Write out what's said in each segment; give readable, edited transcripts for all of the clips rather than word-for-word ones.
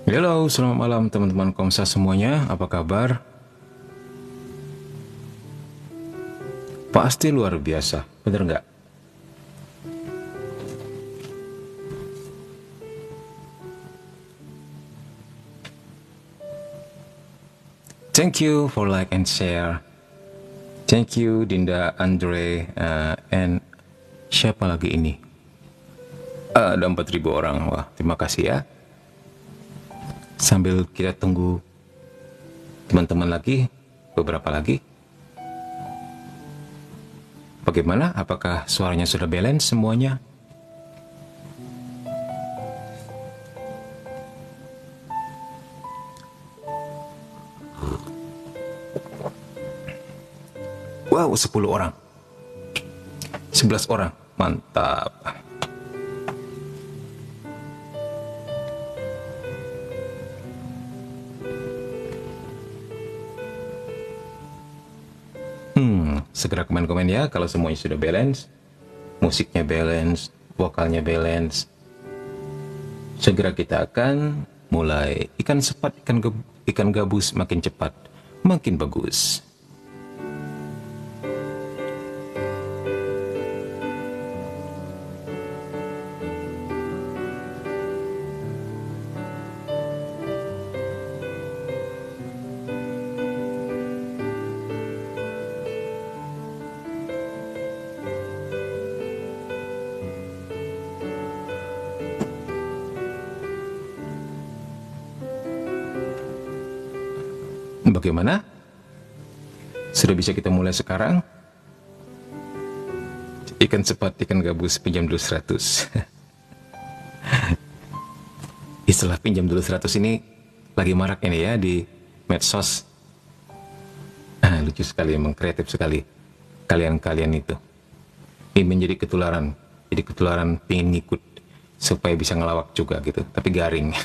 Halo, selamat malam teman-teman Komsa semuanya. Apa kabar? Pasti luar biasa, bener nggak? Thank you for like and share. Thank you Dinda, Andre, and siapa lagi ini? Ada 4.000 orang. Wah, terima kasih ya. Sambil kita tunggu teman-teman lagi, beberapa lagi. Bagaimana? Apakah suaranya sudah balance semuanya? Wow, 10 orang. 11 orang. Mantap. Segera komen-komen ya kalau semuanya sudah balance. Musiknya balance, vokalnya balance. Segera kita akan mulai. Ikan sepat, ikan gabus makin cepat, makin bagus. Bagaimana? Sudah bisa kita mulai sekarang? Ikan sepat, ikan gabus, pinjam dulu 100. Istilah pinjam dulu 100 ini lagi marak ini ya di medsos. Lucu sekali, emang kreatif sekali. Kalian-kalian itu. Ini menjadi ketularan. Jadi ketularan pingin ngikut supaya bisa ngelawak juga gitu. Tapi garing.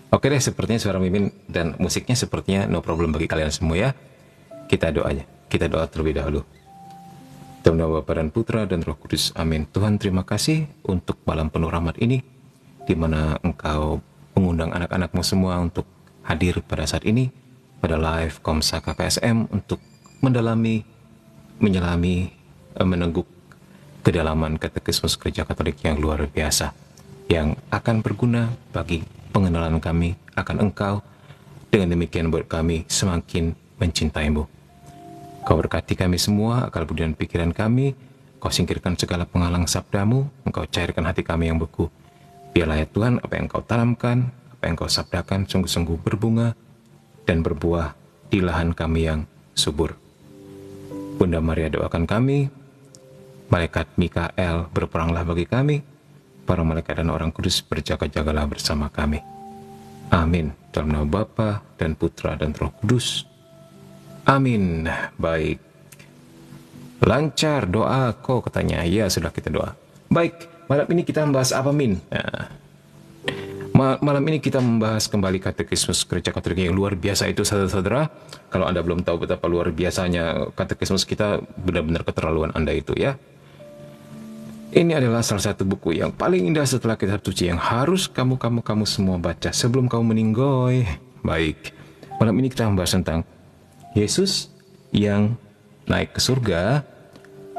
Oke deh, sepertinya suara Mimin dan musiknya sepertinya no problem bagi kalian semua ya. Kita doa aja. Kita doa terlebih dahulu. Dalam nama Bapa dan Putra dan Roh Kudus. Amin. Tuhan, terima kasih untuk malam penuh rahmat ini, di mana Engkau mengundang anak-anakmu semua untuk hadir pada saat ini, pada live Komsa KKSM untuk mendalami, menyelami, menengguk kedalaman katekismus Gereja Katolik yang luar biasa, yang akan berguna bagi pengenalan kami akan Engkau. Dengan demikian buat kami semakin mencintai-Mu. Kau berkati kami semua, akal budi dan pikiran kami. Kau singkirkan segala penghalang sabdamu. Engkau cairkan hati kami yang beku. Biarlah ya Tuhan, apa yang Kau tanamkan, apa yang Kau sabdakan sungguh-sungguh berbunga dan berbuah di lahan kami yang subur. Bunda Maria doakan kami. Malaikat Mikael berperanglah bagi kami. Para malaikat dan orang kudus berjaga-jagalah bersama kami. Amin. Dalam nama Bapa dan Putra dan Roh Kudus. Amin. Baik. Lancar doa kok katanya. Ya, sudah kita doa. Baik, malam ini kita membahas apa, Min? Malam ini kita membahas kembali katekismus Gereja Katolik yang luar biasa itu, saudara-saudara. Kalau Anda belum tahu betapa luar biasanya katekismus kita, benar-benar keterlaluan Anda itu ya. Ini adalah salah satu buku yang paling indah setelah kitab suci yang harus kamu semua baca sebelum kamu meninggoy. Baik, malam ini kita membahas tentang Yesus yang naik ke surga,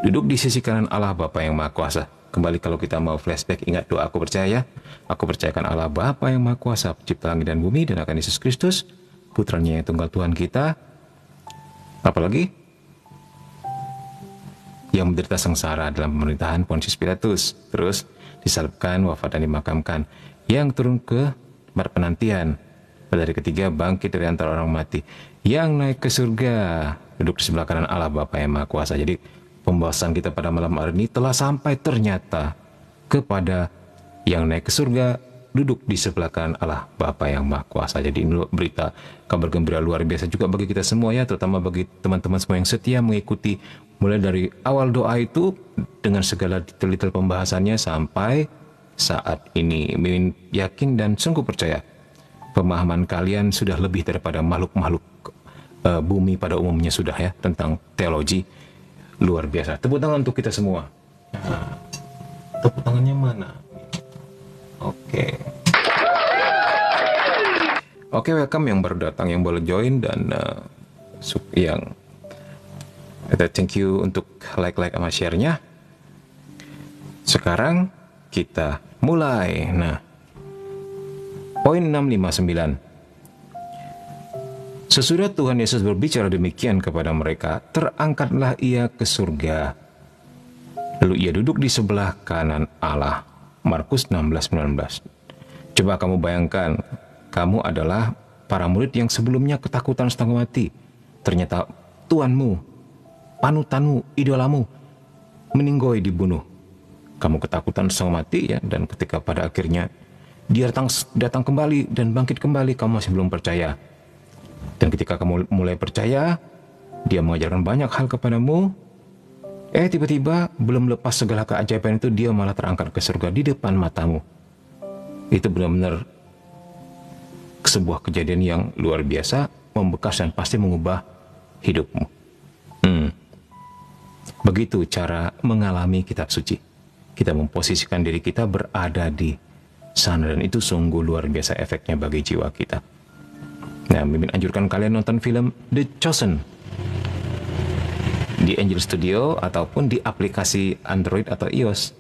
duduk di sisi kanan Allah Bapa yang Maha Kuasa. Kembali kalau kita mau flashback, ingat doa aku percaya. Aku percayakan Allah Bapa yang Maha Kuasa, pencipta langit dan bumi, dan akan Yesus Kristus, putranya yang tunggal Tuhan kita. Apalagi? Yang menderita sengsara dalam pemerintahan Pontius Pilatus, terus disalibkan, wafat dan dimakamkan, yang turun ke tempat penantian, pada hari ketiga bangkit dari antara orang mati, yang naik ke surga, duduk di sebelah kanan Allah Bapa yang Maha Kuasa. Jadi pembahasan kita pada malam hari ini telah sampai ternyata kepada yang naik ke surga, duduk di sebelah kanan Allah Bapa yang Maha Kuasa. Jadi ini berita kabar gembira luar biasa juga bagi kita semua ya, terutama bagi teman-teman semua yang setia mengikuti mulai dari awal doa itu dengan segala detail-detail pembahasannya sampai saat ini. Mimin yakin dan sungguh percaya pemahaman kalian sudah lebih daripada makhluk-makhluk bumi pada umumnya sudah ya, tentang teologi luar biasa. Tepuk tangan untuk kita semua. Tepuk tangannya mana? Oke, welcome yang baru datang, yang boleh join, dan yang thank you untuk like sama share-nya. Sekarang kita mulai. Nah, poin 659. Sesudah Tuhan Yesus berbicara demikian kepada mereka, terangkatlah ia ke surga. Lalu ia duduk di sebelah kanan Allah. Markus 16:19. Coba kamu bayangkan, kamu adalah para murid yang sebelumnya ketakutan setengah mati. Ternyata Tuanmu, panutanmu, idolamu meninggoy dibunuh. Kamu ketakutan setengah mati ya, dan ketika pada akhirnya dia datang kembali dan bangkit kembali, kamu masih belum percaya. Dan ketika kamu mulai percaya, dia mengajarkan banyak hal kepadamu. Tiba-tiba belum lepas segala keajaiban itu, dia malah terangkat ke surga di depan matamu. Itu benar-benar sebuah kejadian yang luar biasa, membekas dan pasti mengubah hidupmu. Begitu cara mengalami kitab suci. Kita memposisikan diri kita berada di sana, dan itu sungguh luar biasa efeknya bagi jiwa kita. Nah, Mimin anjurkan kalian nonton film The Chosen di Angel Studio ataupun di aplikasi Android atau iOS.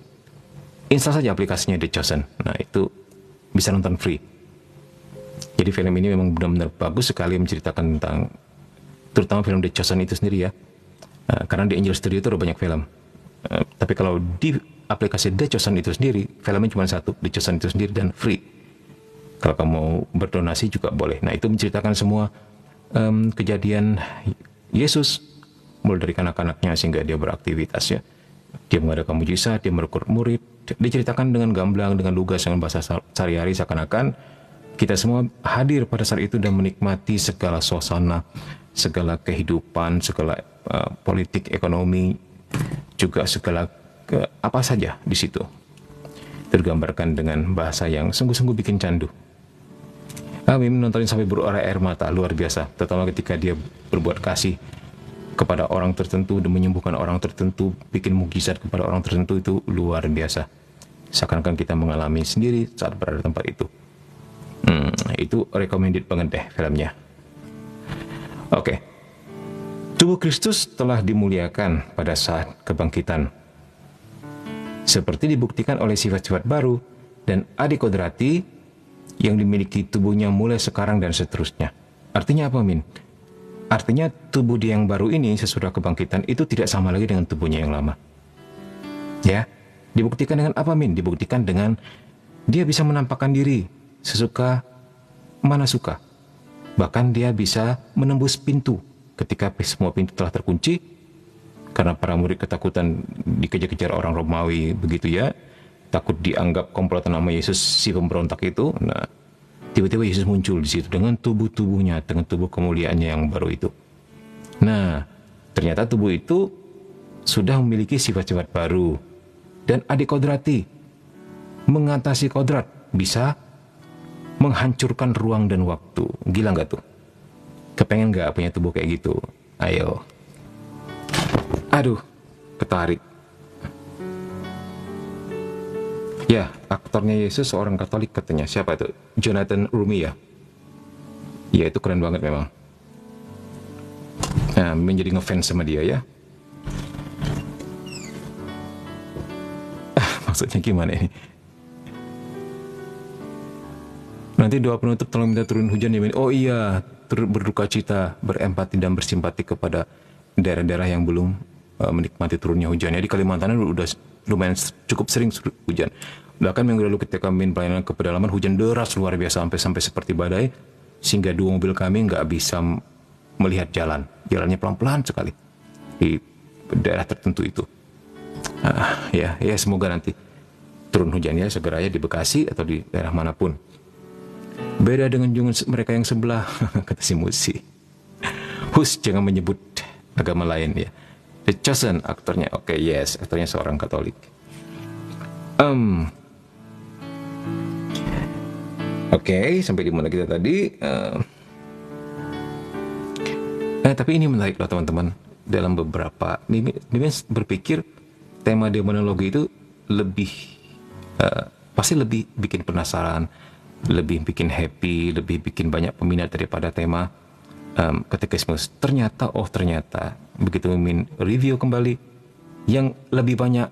Install saja aplikasinya The Chosen. Nah, itu bisa nonton free. Jadi film ini memang benar-benar bagus sekali menceritakan tentang, terutama film The Chosen itu sendiri ya. Karena di Angel Studio itu ada banyak film. Tapi kalau di aplikasi The Chosen itu sendiri, filmnya cuma satu, The Chosen itu sendiri, dan free. Kalau kamu mau berdonasi juga boleh. Nah, itu menceritakan semua kejadian Yesus, mulai dari kanak-kanaknya sehingga dia beraktivitas ya. Dia mengadakan mujizat, dia merekrut murid. Diceritakan dengan gamblang, dengan lugas, dengan bahasa sehari-hari, seakan-akan kita semua hadir pada saat itu dan menikmati segala suasana, segala kehidupan, segala politik, ekonomi, juga segala apa saja di situ. Tergambarkan dengan bahasa yang sungguh-sungguh bikin candu. Kami menontonin sampai berurai air mata, luar biasa. Terutama ketika dia berbuat kasih kepada orang tertentu dan menyembuhkan orang tertentu, bikin mukjizat kepada orang tertentu, itu luar biasa. Seakan-akan kita mengalami sendiri saat berada di tempat itu. Itu recommended banget deh filmnya. Oke. Tubuh Kristus telah dimuliakan pada saat kebangkitan. Seperti dibuktikan oleh sifat-sifat baru dan adikodrati yang dimiliki tubuhnya mulai sekarang dan seterusnya. Artinya apa, Min? Artinya tubuh dia yang baru ini sesudah kebangkitan itu tidak sama lagi dengan tubuhnya yang lama. Ya, dibuktikan dengan apa, Min? Dibuktikan dengan dia bisa menampakkan diri sesuka mana suka. Bahkan dia bisa menembus pintu ketika semua pintu telah terkunci, karena para murid ketakutan dikejar-kejar orang Romawi begitu ya. Takut dianggap komplotan nama Yesus si pemberontak itu. Nah, tiba-tiba Yesus muncul di situ dengan tubuh-tubuhnya, dengan tubuh kemuliaannya yang baru itu. Nah, ternyata tubuh itu sudah memiliki sifat-sifat baru dan adikodrati, mengatasi kodrat, bisa menghancurkan ruang dan waktu. Gila nggak tuh? Kepengen nggak punya tubuh kayak gitu? Ayo. Aduh, ketarik. Ya, aktornya Yesus seorang Katolik katanya. Siapa itu? Jonathan Rumi ya? Ya, itu keren banget memang. Nah, menjadi ngefans sama dia ya. Maksudnya gimana ini? Nanti doa penutup tolong minta turun hujan ya. Oh iya, berduka cita, berempati dan bersimpati kepada daerah-daerah yang belum menikmati turunnya hujan. Ya, di Kalimantan udah lumayan cukup sering hujan. Bahkan minggu lalu ketika kami pelayanan ke pedalaman, hujan deras luar biasa sampai seperti badai, sehingga 2 mobil kami nggak bisa melihat jalan. Jalannya pelan-pelan sekali di daerah tertentu itu. Ya semoga nanti turun hujannya segera ya di Bekasi atau di daerah manapun. Beda dengan mereka yang sebelah, kata si Musi. Jangan menyebut agama lain ya. The Chosen aktornya, oke, yes, aktornya seorang Katolik. Oke, sampai di mana kita tadi? Tapi ini menarik loh teman-teman. Dalam beberapa, Mimin berpikir tema demonologi itu lebih pasti lebih bikin penasaran, lebih bikin happy, lebih bikin banyak peminat daripada tema katekismus. Ternyata begitu Mimin review kembali, yang lebih banyak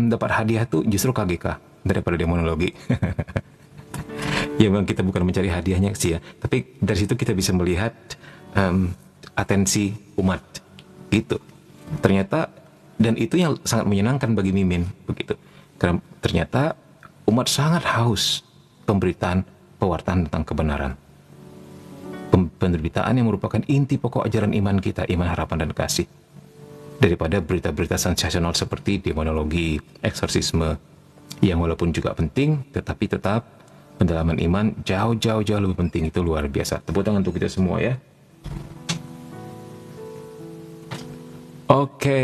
dapat hadiah tuh justru KGK daripada demonologi. Ya memang kita bukan mencari hadiahnya sih ya, tapi dari situ kita bisa melihat atensi umat gitu. Ternyata, dan itu yang sangat menyenangkan bagi Mimin begitu, karena ternyata umat sangat haus pemberitaan pewartaan tentang kebenaran, pemberitaan yang merupakan inti pokok ajaran iman kita, iman, harapan, dan kasih, daripada berita-berita sensasional seperti demonologi, eksorsisme, yang walaupun juga penting, tetapi tetap pendalaman iman jauh lebih penting. Itu luar biasa. Tepuk tangan untuk kita semua ya. Oke,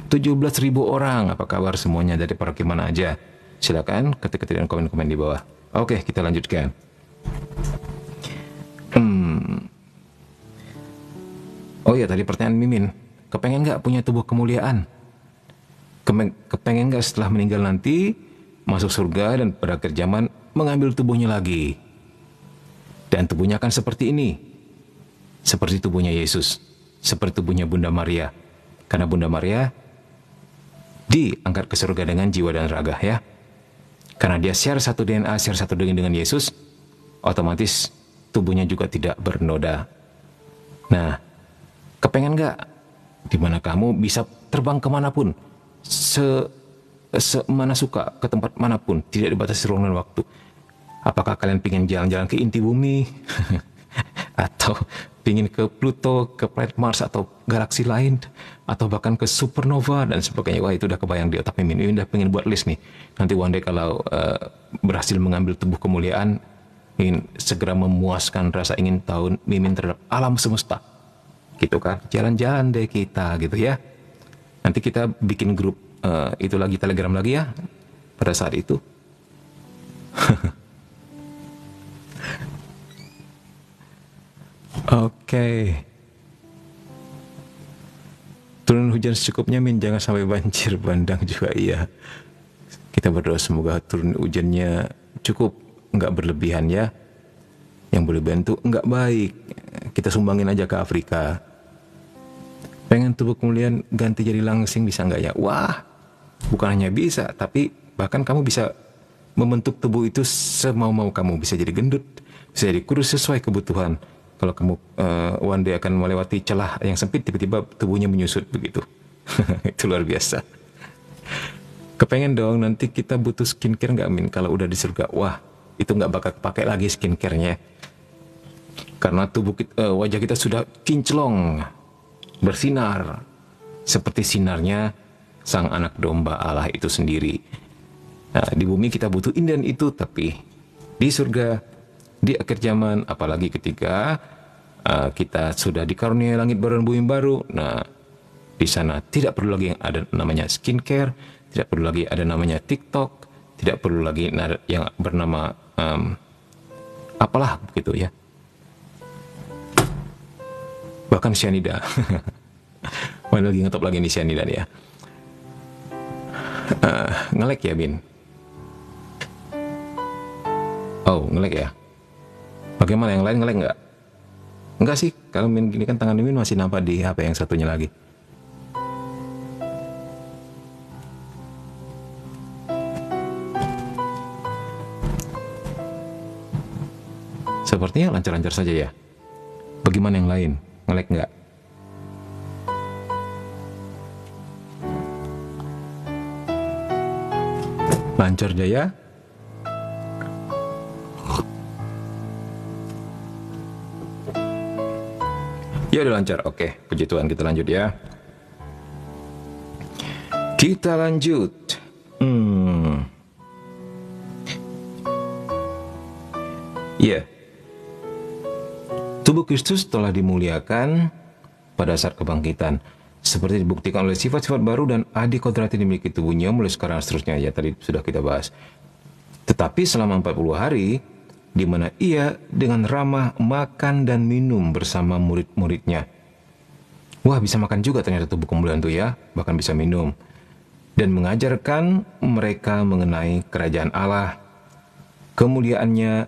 17.000 orang. Apa kabar semuanya dari paroki mana aja? Silakan ketik dan komen-komen di bawah. Oke, kita lanjutkan. Oh ya, tadi pertanyaan Mimin. Kepengen nggak punya tubuh kemuliaan? Kepengen nggak setelah meninggal nanti masuk surga dan pada akhir zaman mengambil tubuhnya lagi? Dan tubuhnya akan seperti ini. Seperti tubuhnya Yesus. Seperti tubuhnya Bunda Maria. Karena Bunda Maria diangkat ke surga dengan jiwa dan raga ya. Karena dia share satu DNA, share satu dengan Yesus, otomatis tubuhnya juga tidak bernoda. Nah, kepengen nggak dimana kamu bisa terbang kemanapun, semana suka, ke tempat manapun, tidak dibatasi ruang dan waktu? Apakah kalian ingin jalan-jalan ke inti bumi? Atau ingin ke Pluto, ke planet Mars, atau galaksi lain, atau bahkan ke supernova dan sebagainya? Wah, itu udah kebayang di otak Mimin. Mimin udah pengen buat list nih. Nanti one day kalau berhasil mengambil tubuh kemuliaan, ingin segera memuaskan rasa ingin tahu Mimin terhadap alam semesta. Gitu kan? Jalan-jalan deh kita gitu ya. Nanti kita bikin grup itu lagi, Telegram lagi ya pada saat itu. Oke. Turun hujan secukupnya Min, jangan sampai banjir bandang juga. Iya, kita berdoa semoga turun hujannya cukup, nggak berlebihan ya. Yang berlebihan tuh nggak baik, kita sumbangin aja ke Afrika. Pengen tubuh kemuliaan ganti jadi langsing, bisa nggak ya? Wah, bukan hanya bisa, tapi bahkan kamu bisa membentuk tubuh itu semau-mau kamu. Bisa jadi gendut, bisa jadi kurus sesuai kebutuhan. Kalau kamu one day akan melewati celah yang sempit, tiba-tiba tubuhnya menyusut begitu. Itu luar biasa. Kepengen dong nanti kita butuh skincare nggak Min? Kalau udah di surga, wah itu nggak bakal pakai lagi skincare-nya. Karena tubuh kita, wajah kita sudah kinclong, bersinar seperti sinarnya sang anak domba Allah itu sendiri. Nah, di bumi kita butuh ini dan itu, tapi di surga, di akhir zaman, apalagi ketika kita sudah dikaruniai langit baru dan bumi baru, nah di sana tidak perlu lagi yang ada namanya skincare, tidak perlu lagi ada namanya TikTok, tidak perlu lagi yang bernama apalah begitu ya. Bahkan cyanida. Mana lagi ngetop lagi nih cyanida ya. Ngelek ya Bin? Oh ngelek ya. Bagaimana yang lain ngelek nggak? Enggak sih, kalau Min gini kan tangan Min masih nampak di HP yang satunya lagi. Sepertinya lancar-lancar saja ya. Bagaimana yang lain? Ngelek nggak? Lancar Jaya? Ya udah lancar, oke. Puji Tuhan, kita lanjut ya. Kita lanjut. Ya. Tubuh Kristus telah dimuliakan pada saat kebangkitan, seperti dibuktikan oleh sifat-sifat baru dan adi kodrati dimiliki tubuhnya mulai sekarang seterusnya. Ya tadi sudah kita bahas. Tetapi selama 40 hari, di mana ia dengan ramah makan dan minum bersama murid-muridnya. Wah, bisa makan juga ternyata tubuh kemuliaan itu ya, bahkan bisa minum. dan mengajarkan mereka mengenai kerajaan Allah, kemuliaannya,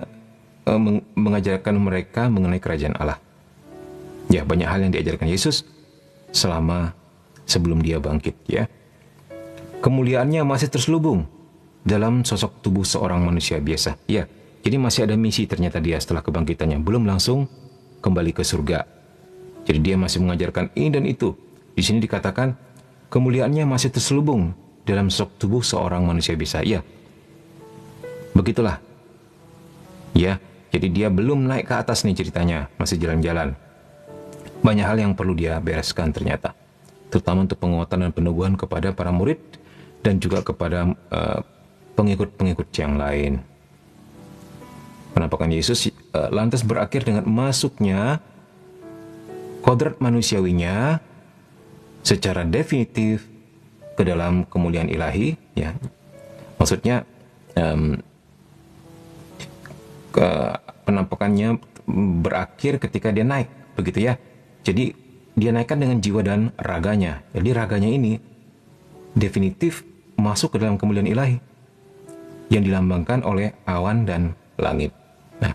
mengajarkan mereka mengenai kerajaan Allah. Ya, banyak hal yang diajarkan Yesus sebelum dia bangkit, ya. Kemuliaannya masih terselubung dalam sosok tubuh seorang manusia biasa. Ya, jadi masih ada misi ternyata dia setelah kebangkitannya, belum langsung kembali ke surga. Jadi dia masih mengajarkan ini dan itu. Di sini dikatakan kemuliaannya masih terselubung dalam sosok tubuh seorang manusia biasa. Ya, begitulah. Ya, jadi dia belum naik ke atas nih ceritanya, masih jalan-jalan. Banyak hal yang perlu dia bereskan ternyata, terutama untuk penguatan dan peneguhan kepada para murid dan juga kepada pengikut-pengikut yang lain. Penampakan Yesus lantas berakhir dengan masuknya kodrat manusiawinya secara definitif ke dalam kemuliaan ilahi, ya. Maksudnya penampakannya berakhir ketika dia naik, begitu ya. Jadi dia naikkan dengan jiwa dan raganya. Jadi raganya ini definitif masuk ke dalam kemuliaan ilahi yang dilambangkan oleh awan dan langit. Nah,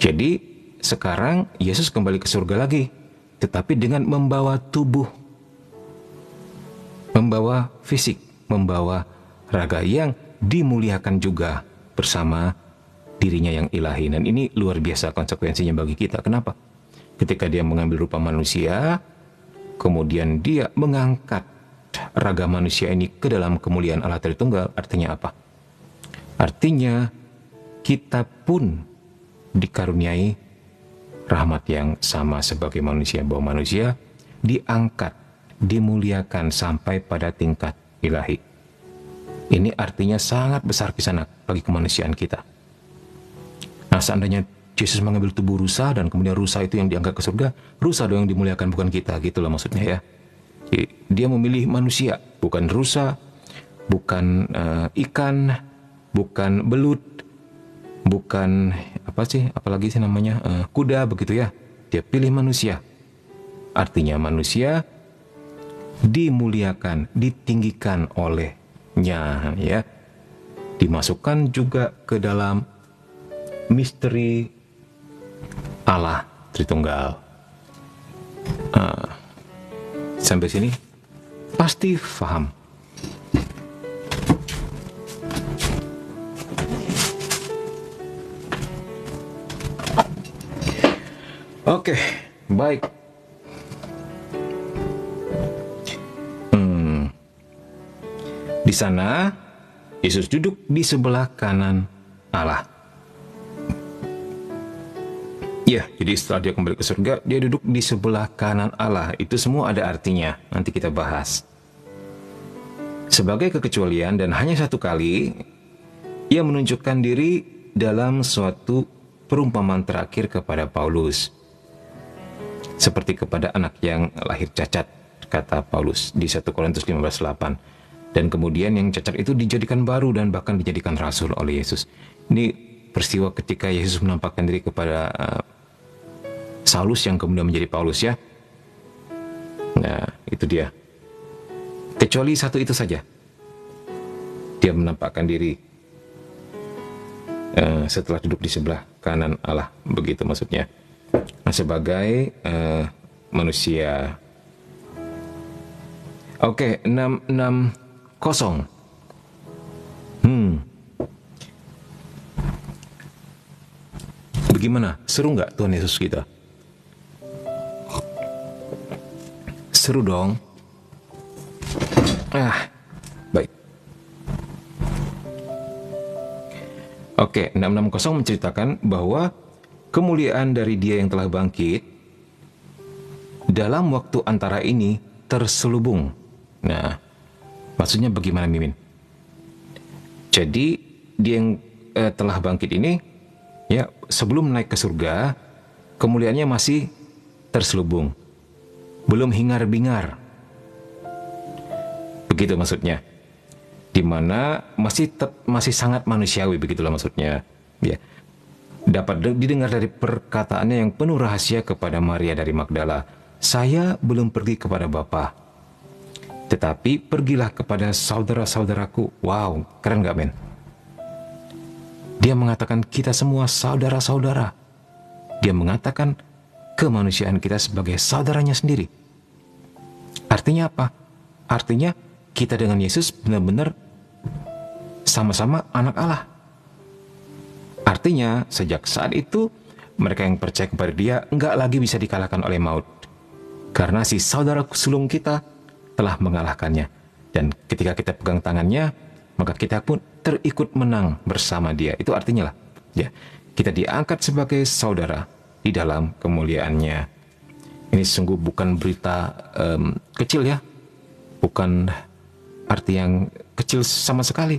jadi sekarang Yesus kembali ke surga lagi, tetapi dengan membawa tubuh, membawa fisik, membawa raga yang dimuliakan juga bersama dirinya yang ilahi. Dan ini luar biasa konsekuensinya bagi kita. Kenapa? Ketika dia mengambil rupa manusia, kemudian dia mengangkat raga manusia ini ke dalam kemuliaan Allah Tritunggal. Artinya apa? Artinya kita pun dikaruniai rahmat yang sama sebagai manusia, bahwa manusia diangkat, dimuliakan sampai pada tingkat ilahi. Ini artinya sangat besar di sana bagi kemanusiaan kita. Nah, seandainya Yesus mengambil tubuh rusa dan kemudian rusa itu yang diangkat ke surga, rusa dong yang dimuliakan, bukan kita, gitulah maksudnya ya. Jadi, dia memilih manusia, bukan rusa, bukan ikan, bukan belut, bukan apalagi sih namanya, kuda, begitu ya. Dia pilih manusia. Artinya manusia dimuliakan, ditinggikan olehnya, ya. Dimasukkan juga ke dalam misteri Allah Tritunggal. Sampai sini pasti paham. Oke, baik. Di sana Yesus duduk di sebelah kanan Allah. Ya, jadi setelah dia kembali ke surga, dia duduk di sebelah kanan Allah. Itu semua ada artinya, nanti kita bahas. Sebagai kekecualian dan hanya satu kali, ia menunjukkan diri dalam suatu perumpamaan terakhir kepada Paulus. Seperti kepada anak yang lahir cacat, kata Paulus di 1 Korintus 15:8. Dan kemudian yang cacat itu dijadikan baru dan bahkan dijadikan rasul oleh Yesus. Ini peristiwa ketika Yesus menampakkan diri kepada Saulus yang kemudian menjadi Paulus, ya. Nah, itu dia. Kecuali satu itu saja. Dia menampakkan diri setelah duduk di sebelah kanan Allah, begitu maksudnya. Nah, sebagai manusia. Oke, 660. Bagaimana? Seru nggak Tuhan Yesus kita? Seru dong. Baik. Oke, 660 menceritakan bahwa kemuliaan dari Dia yang telah bangkit dalam waktu antara ini terselubung. Nah, maksudnya bagaimana, Mimin? Jadi Dia yang telah bangkit ini, ya, sebelum naik ke surga, kemuliaannya masih terselubung, belum hingar-bingar. Begitu maksudnya. Dimana masih sangat manusiawi, begitulah maksudnya. Ya. Dapat didengar dari perkataannya yang penuh rahasia kepada Maria dari Magdala. Saya belum pergi kepada Bapa. Tetapi pergilah kepada saudara-saudaraku. Wow, keren gak men? Dia mengatakan kita semua saudara-saudara. Dia mengatakan kemanusiaan kita sebagai saudaranya sendiri. Artinya apa? Artinya kita dengan Yesus benar-benar sama-sama anak Allah. Artinya sejak saat itu mereka yang percaya kepada dia enggak lagi bisa dikalahkan oleh maut. Karena si saudara sulung kita telah mengalahkannya. Dan ketika kita pegang tangannya, maka kita pun terikut menang bersama dia. Itu artinya lah, ya, kita diangkat sebagai saudara di dalam kemuliaannya. Ini sungguh bukan berita kecil ya, bukan arti yang kecil sama sekali.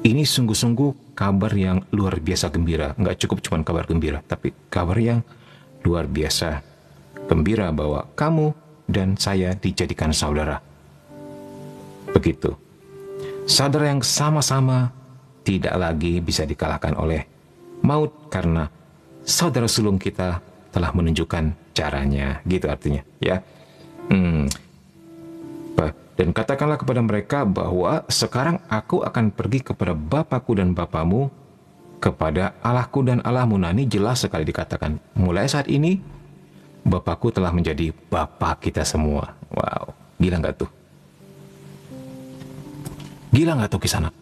Ini sungguh-sungguh kabar yang luar biasa gembira. Nggak cukup cuma kabar gembira, tapi kabar yang luar biasa gembira bahwa kamu dan saya dijadikan saudara. Begitu. Saudara yang sama-sama tidak lagi bisa dikalahkan oleh maut karena saudara sulung kita telah menunjukkan caranya. Gitu artinya, ya. Dan katakanlah kepada mereka bahwa sekarang aku akan pergi kepada Bapakku dan Bapamu, kepada Allahku dan Allahmu. Nah, ini jelas sekali dikatakan. Mulai saat ini, Bapakku telah menjadi Bapa kita semua. Wow, gila nggak tuh? Gila nggak tuh Kisanak?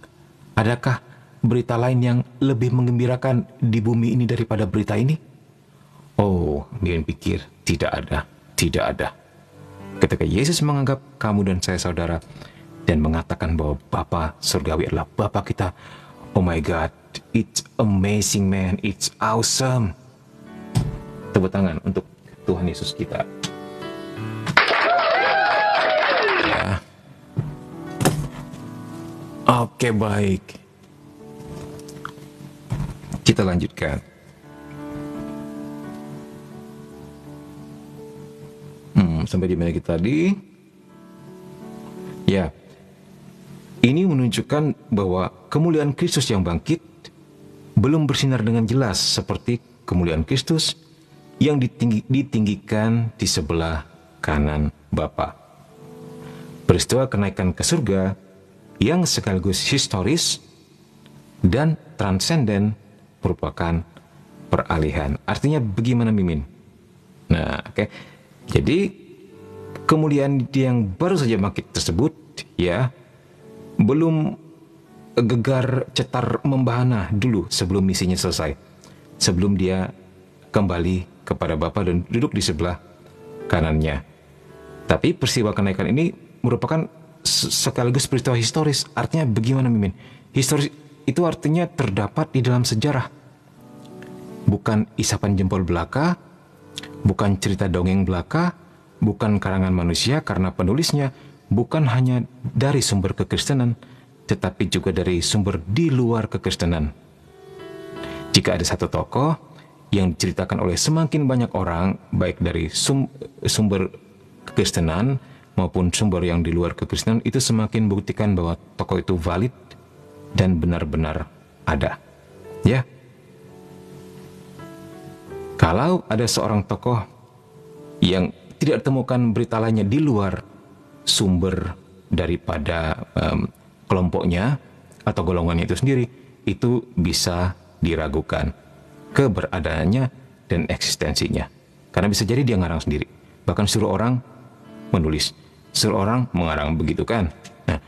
Adakah berita lain yang lebih menggembirakan di bumi ini daripada berita ini? Oh, dia pikir tidak ada, tidak ada. Ketika Yesus menganggap kamu dan saya saudara dan mengatakan bahwa Bapa surgawi adalah Bapa kita, oh my God, it's amazing man, it's awesome. Tepuk tangan untuk Tuhan Yesus kita. Ya. Oke, baik. Kita lanjutkan. Sampai di mana kita tadi? Ya, ini menunjukkan bahwa kemuliaan Kristus yang bangkit belum bersinar dengan jelas seperti kemuliaan Kristus yang ditinggikan di sebelah kanan Bapa. Peristiwa kenaikan ke surga yang sekaligus historis dan transenden merupakan peralihan. Artinya bagaimana Mimin? Nah, oke. Jadi kemuliaan yang baru saja bangkit tersebut, ya, belum gegar cetar membahana dulu sebelum misinya selesai, sebelum dia kembali kepada Bapa dan duduk di sebelah kanannya. Tapi peristiwa kenaikan ini merupakan sekaligus peristiwa historis. Artinya bagaimana Mimin? Historis itu artinya terdapat di dalam sejarah, bukan isapan jempol belaka, bukan cerita dongeng belaka, bukan karangan manusia karena penulisnya bukan hanya dari sumber kekristenan, tetapi juga dari sumber di luar kekristenan. Jika ada satu tokoh yang diceritakan oleh semakin banyak orang, baik dari sumber kekristenan maupun sumber yang di luar kekristenan, itu semakin membuktikan bahwa tokoh itu valid dan benar-benar ada. Ya. Kalau ada seorang tokoh yang tidak temukan berita lainnya di luar sumber daripada kelompoknya atau golongannya itu sendiri, itu bisa diragukan keberadaannya dan eksistensinya. Karena bisa jadi dia ngarang sendiri, bahkan suruh orang menulis, suruh orang mengarang, begitu kan. Nah,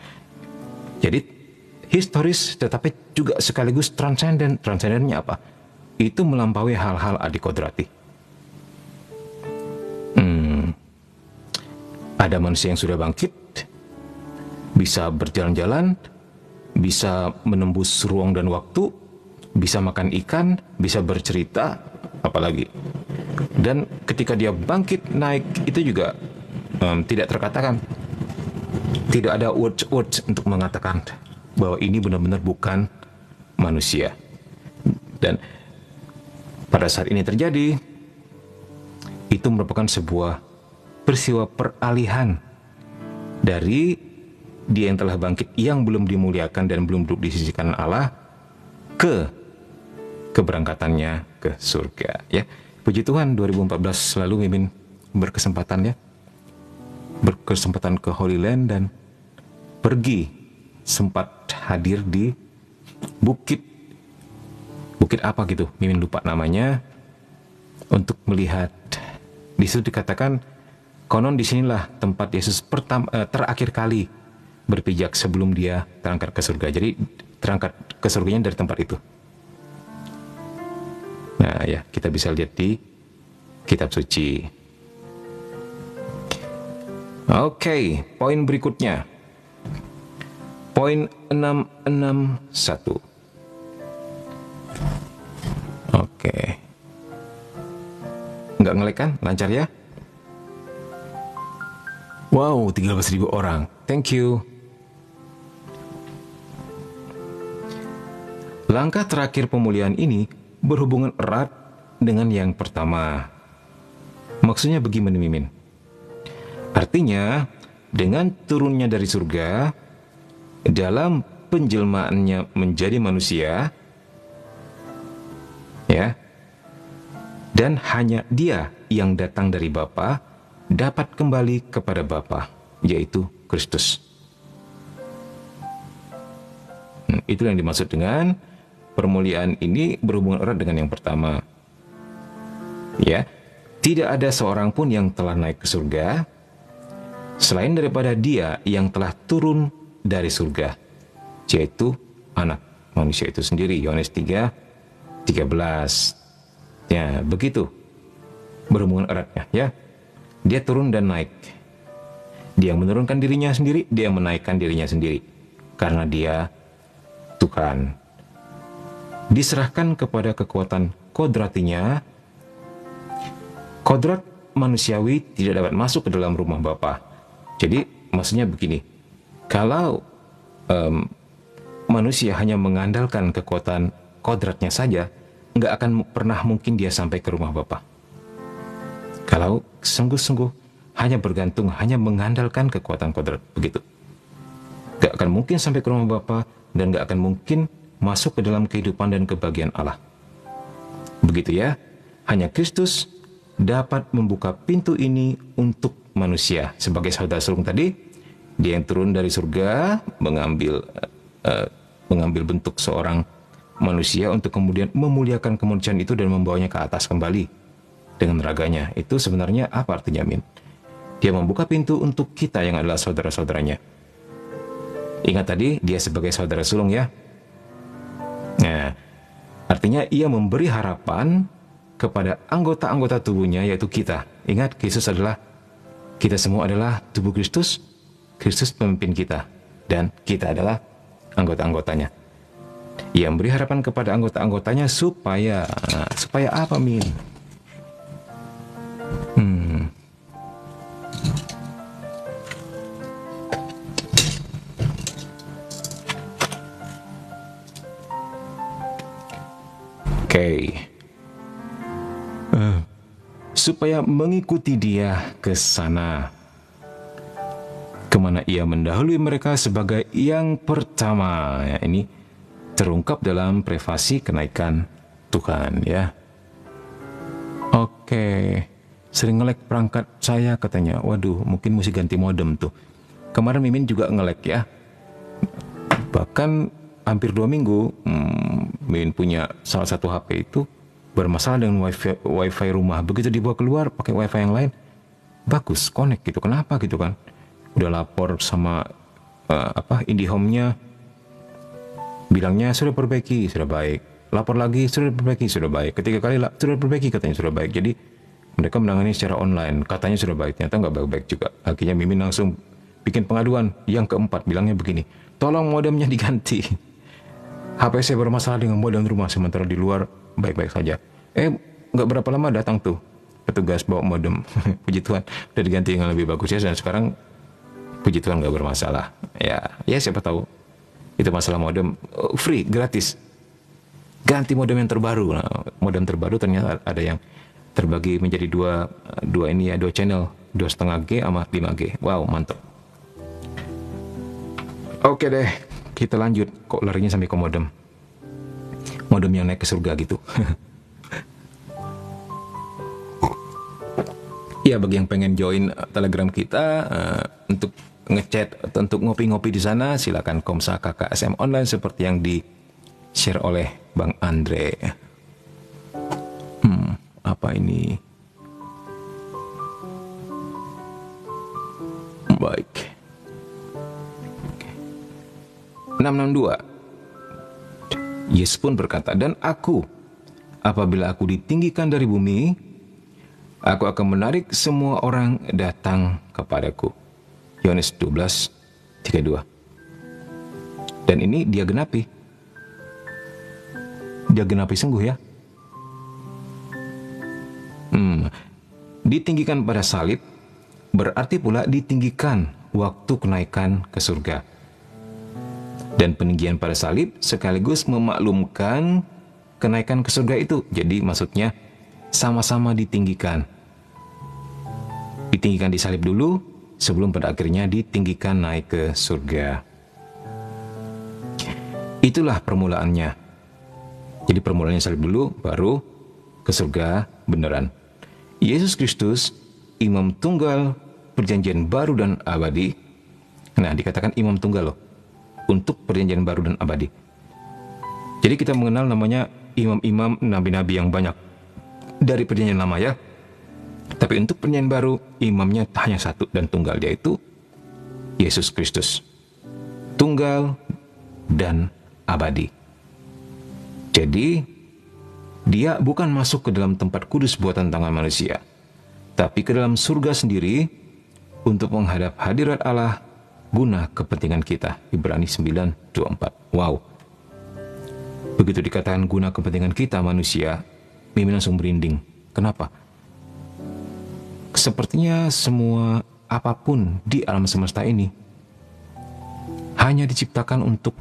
jadi historis tetapi juga sekaligus transenden. Transendennya apa? Itu melampaui hal-hal adikodrati. Ada manusia yang sudah bangkit, bisa berjalan-jalan, bisa menembus ruang dan waktu, bisa makan ikan, bisa bercerita, apalagi. Dan ketika dia bangkit naik, itu juga tidak terkatakan. Tidak ada words untuk mengatakan bahwa ini benar-benar bukan manusia. Dan pada saat ini terjadi, itu merupakan sebuah peristiwa peralihan dari dia yang telah bangkit, yang belum dimuliakan dan belum duduk di sisi kanan Allah, ke keberangkatannya ke surga. Ya, puji Tuhan, 2014 lalu Mimin berkesempatan ya berkesempatan ke Holy Land dan pergi, sempat hadir di bukit apa gitu, Mimin lupa namanya, untuk melihat. Di situ dikatakan konon disinilah tempat Yesus terakhir kali berpijak sebelum dia terangkat ke surga. Jadi terangkat ke surganya dari tempat itu. Nah ya, kita bisa lihat di kitab suci. Oke, poin berikutnya. Poin 661. Oke. Nggak ngelek kan? Lancar ya? Wow, 13.000 orang. Thank you. Langkah terakhir pemulihan ini berhubungan erat dengan yang pertama. Maksudnya bagaimana, Mimin? Artinya, dengan turunnya dari surga, dalam penjelmaannya menjadi manusia, ya, dan hanya dia yang datang dari Bapa dapat kembali kepada Bapa, yaitu Kristus. Itu yang dimaksud dengan permuliaan ini berhubungan erat dengan yang pertama. Ya, tidak ada seorang pun yang telah naik ke surga selain daripada dia yang telah turun dari surga, yaitu anak manusia itu sendiri. Yohanes 3:13. Ya, begitu berhubungan eratnya, ya. Dia turun dan naik. Dia menurunkan dirinya sendiri, dia menaikkan dirinya sendiri. Karena dia Tuhan. Diserahkan kepada kekuatan kodratinya. Kodrat manusiawi tidak dapat masuk ke dalam rumah Bapa. Jadi maksudnya begini, kalau manusia hanya mengandalkan kekuatan kodratnya saja, nggak akan pernah mungkin dia sampai ke rumah Bapa. Kalau sungguh-sungguh hanya bergantung, hanya mengandalkan kekuatan kodrat, begitu, nggak akan mungkin sampai ke rumah Bapa dan nggak akan mungkin masuk ke dalam kehidupan dan kebahagiaan Allah. Begitu ya, hanya Kristus dapat membuka pintu ini untuk manusia. Sebagai saudara sulung tadi, dia yang turun dari surga mengambil bentuk seorang manusia untuk kemudian memuliakan kemanusiaan itu dan membawanya ke atas kembali dengan raganya. Itu sebenarnya apa artinya, Min? Dia membuka pintu untuk kita yang adalah saudara-saudaranya. Ingat tadi, dia sebagai saudara sulung ya. Nah, artinya ia memberi harapan kepada anggota-anggota tubuhnya, yaitu kita. Ingat, kita semua adalah tubuh Kristus. Kristus pemimpin kita dan kita adalah anggota-anggotanya. Ia memberi harapan kepada anggota-anggotanya supaya apa, Min? Oke. Supaya mengikuti dia ke sana, kemana ia mendahului mereka sebagai yang pertama. Ya, ini terungkap dalam prefasi kenaikan Tuhan ya. Oke, sering ngelek perangkat saya katanya. Waduh, mungkin mesti ganti modem tuh. Kemarin Mimin juga ngelek ya. Bahkan hampir 2 minggu Mimin punya salah satu HP itu bermasalah dengan wifi rumah. Begitu dibawa keluar pakai wifi yang lain, bagus, connect gitu. Kenapa gitu kan? Udah lapor sama IndiHome-nya, bilangnya sudah perbaiki, sudah baik. Lapor lagi, sudah perbaiki, sudah baik. Ketiga kali sudah perbaiki, katanya sudah baik. Jadi mereka menangani secara online, katanya sudah baik, ternyata nggak baik-baik juga. Akhirnya Mimin langsung bikin pengaduan. Yang keempat bilangnya begini, tolong modemnya diganti. HP saya bermasalah dengan modem rumah, sementara di luar baik-baik saja. Nggak berapa lama datang tuh petugas bawa modem. Puji Tuhan, udah diganti yang lebih bagus ya. Dan sekarang puji Tuhan nggak bermasalah. Ya siapa tahu itu masalah modem, free, gratis. Ganti modem yang terbaru. Nah, modem terbaru ternyata ada yang terbagi menjadi dua channel, 2,5G sama 5G. Wow, mantap. Oke deh, kita lanjut. Kok larinya sampai ke modem? Modem yang naik ke surga gitu. Ya, bagi yang pengen join Telegram kita untuk ngechat atau untuk ngopi-ngopi di sana, silakan Komsa KKSM online seperti yang di share oleh Bang Andre. Apa ini? Baik. 662. Yesus pun berkata, dan aku, apabila aku ditinggikan dari bumi, aku akan menarik semua orang datang kepadaku. Yohanes 12:32. Dan ini dia genapi. Dia genapi sungguh ya. Ditinggikan pada salib, berarti pula ditinggikan waktu kenaikan ke surga. Dan peninggian pada salib sekaligus memaklumkan kenaikan ke surga itu. Jadi maksudnya sama-sama ditinggikan. Ditinggikan di salib dulu, sebelum pada akhirnya ditinggikan naik ke surga. Itulah permulaannya. Jadi permulaannya salib dulu, baru ke surga beneran. Yesus Kristus, Imam Tunggal, Perjanjian Baru dan Abadi. Nah, dikatakan Imam Tunggal loh, untuk Perjanjian Baru dan Abadi. Jadi kita mengenal namanya imam-imam, nabi-nabi yang banyak dari Perjanjian Lama ya. Tapi untuk Perjanjian Baru, imamnya hanya satu dan tunggal, yaitu Yesus Kristus. Tunggal dan abadi. Jadi, dia bukan masuk ke dalam tempat kudus buatan tangan manusia, tapi ke dalam surga sendiri untuk menghadap hadirat Allah guna kepentingan kita. Ibrani 9:24. Wow. Begitu dikatakan guna kepentingan kita manusia, Mimin langsung merinding. Kenapa? Sepertinya semua apapun di alam semesta ini hanya diciptakan untuk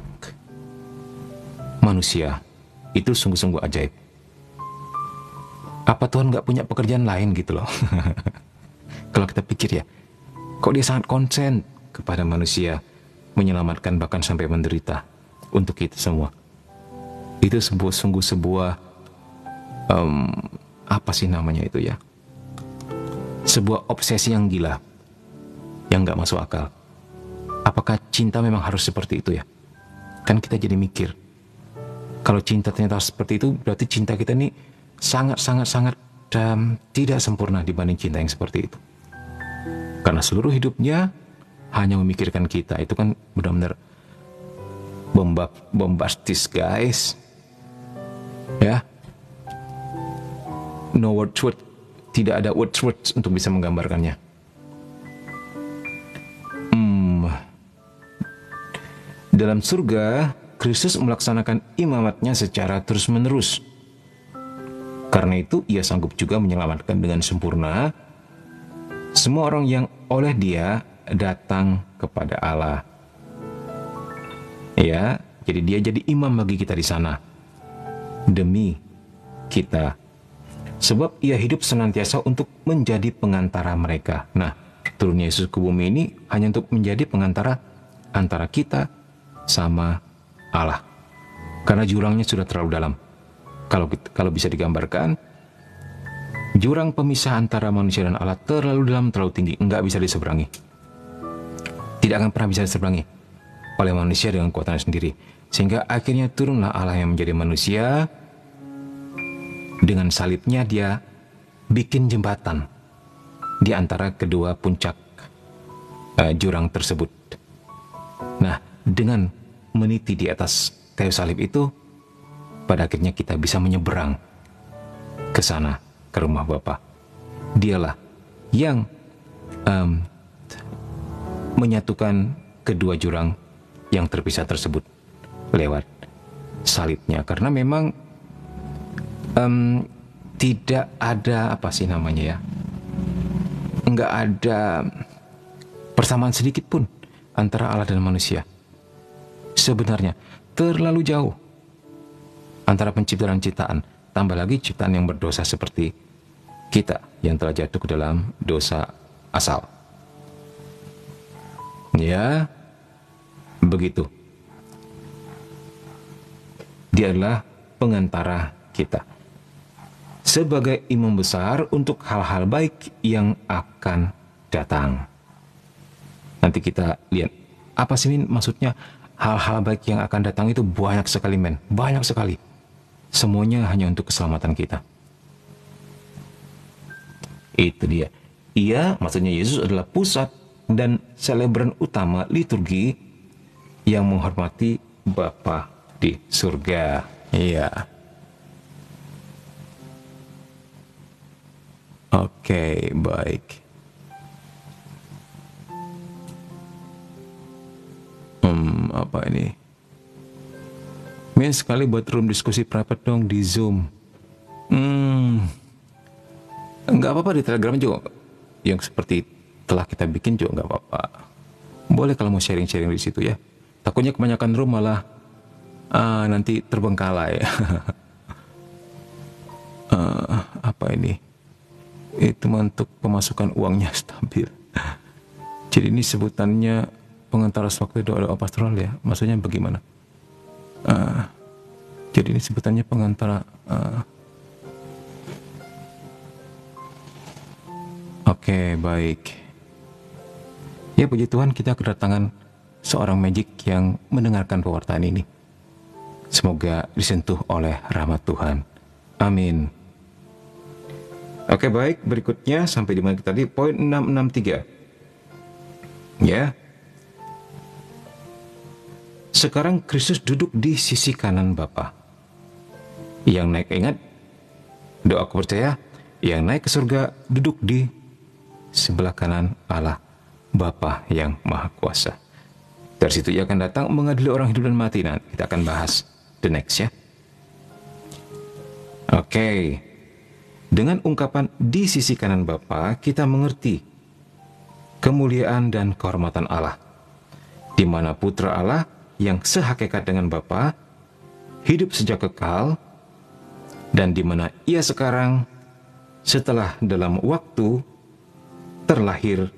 manusia. Itu sungguh-sungguh ajaib. Apa Tuhan nggak punya pekerjaan lain gitu loh? Kalau kita pikir ya, kok dia sangat konsen kepada manusia, menyelamatkan bahkan sampai menderita untuk kita semua. Itu sungguh sebuah apa sih namanya itu ya? Sebuah obsesi yang gila, yang nggak masuk akal. Apakah cinta memang harus seperti itu ya? Kan kita jadi mikir, kalau cinta ternyata seperti itu, berarti cinta kita ini sangat tidak sempurna dibanding cinta yang seperti itu. Karena seluruh hidupnya hanya memikirkan kita. Itu kan benar-benar bombastis guys. Ya, no words, tidak ada words untuk bisa menggambarkannya. Dalam surga, Kristus melaksanakan imamatnya secara terus-menerus. Karena itu, ia sanggup juga menyelamatkan dengan sempurna semua orang yang oleh dia datang kepada Allah. Ya, jadi dia jadi imam bagi kita di sana. Demi kita. Sebab ia hidup senantiasa untuk menjadi pengantara mereka. Nah, turunnya Yesus ke bumi ini hanya untuk menjadi pengantara antara kita sama Allah. Karena jurangnya sudah terlalu dalam. Kalau bisa digambarkan, jurang pemisah antara manusia dan Allah terlalu dalam, terlalu tinggi, nggak bisa diseberangi. Tidak akan pernah bisa diseberangi oleh manusia dengan kekuatannya sendiri. Sehingga akhirnya turunlah Allah yang menjadi manusia. Dengan salibnya dia bikin jembatan di antara kedua puncak jurang tersebut. Nah, dengan meniti di atas kayu salib itu, pada akhirnya kita bisa menyeberang ke sana, ke rumah Bapa. Dialah yang menyatukan kedua jurang yang terpisah tersebut lewat salibnya. Karena memang tidak ada apa sih namanya ya, nggak ada persamaan sedikit pun antara Allah dan manusia. Sebenarnya terlalu jauh antara penciptaan dan ciptaan, tambah lagi ciptaan yang berdosa seperti kita yang telah jatuh ke dalam dosa asal. Ya, begitu. Dia adalah pengantara kita. sebagai imam besar untuk hal-hal baik yang akan datang. Nanti kita lihat apa sih Min maksudnya hal-hal baik yang akan datang itu banyak sekali men, banyak sekali. Semuanya hanya untuk keselamatan kita. Itu dia. Ia, maksudnya Yesus adalah pusat dan selebran utama liturgi yang menghormati Bapa di surga. Iya. Oke, baik. Apa ini? Min sekali buat room diskusi private dong di Zoom. Enggak apa-apa di Telegram juga. Yang seperti telah kita bikin juga enggak apa-apa. Boleh kalau mau sharing-sharing di situ ya. Takutnya kebanyakan room malah nanti terbengkalai. Apa ini? Itu untuk pemasukan uangnya stabil. Jadi ini sebutannya pengantara waktu doa-doa pastoral ya. Maksudnya bagaimana? Jadi ini sebutannya pengantara. Oke, baik. Ya puji Tuhan kita kedatangan seorang magic yang mendengarkan pewartaan ini. Semoga disentuh oleh rahmat Tuhan. Amin. Oke, baik. Berikutnya sampai di mana kita tadi? Poin 663. Ya. Sekarang Kristus duduk di sisi kanan Bapa. Yang naik, ingat, doa aku percaya, yang naik ke surga duduk di sebelah kanan Allah, Bapa yang Maha Kuasa. Dari situ ia akan datang mengadili orang hidup dan mati. Nah, kita akan bahas the next ya. Oke. Dengan ungkapan di sisi kanan Bapa, kita mengerti kemuliaan dan kehormatan Allah, di mana Putra Allah yang sehakikat dengan Bapa hidup sejak kekal, dan di mana ia sekarang setelah dalam waktu terakhir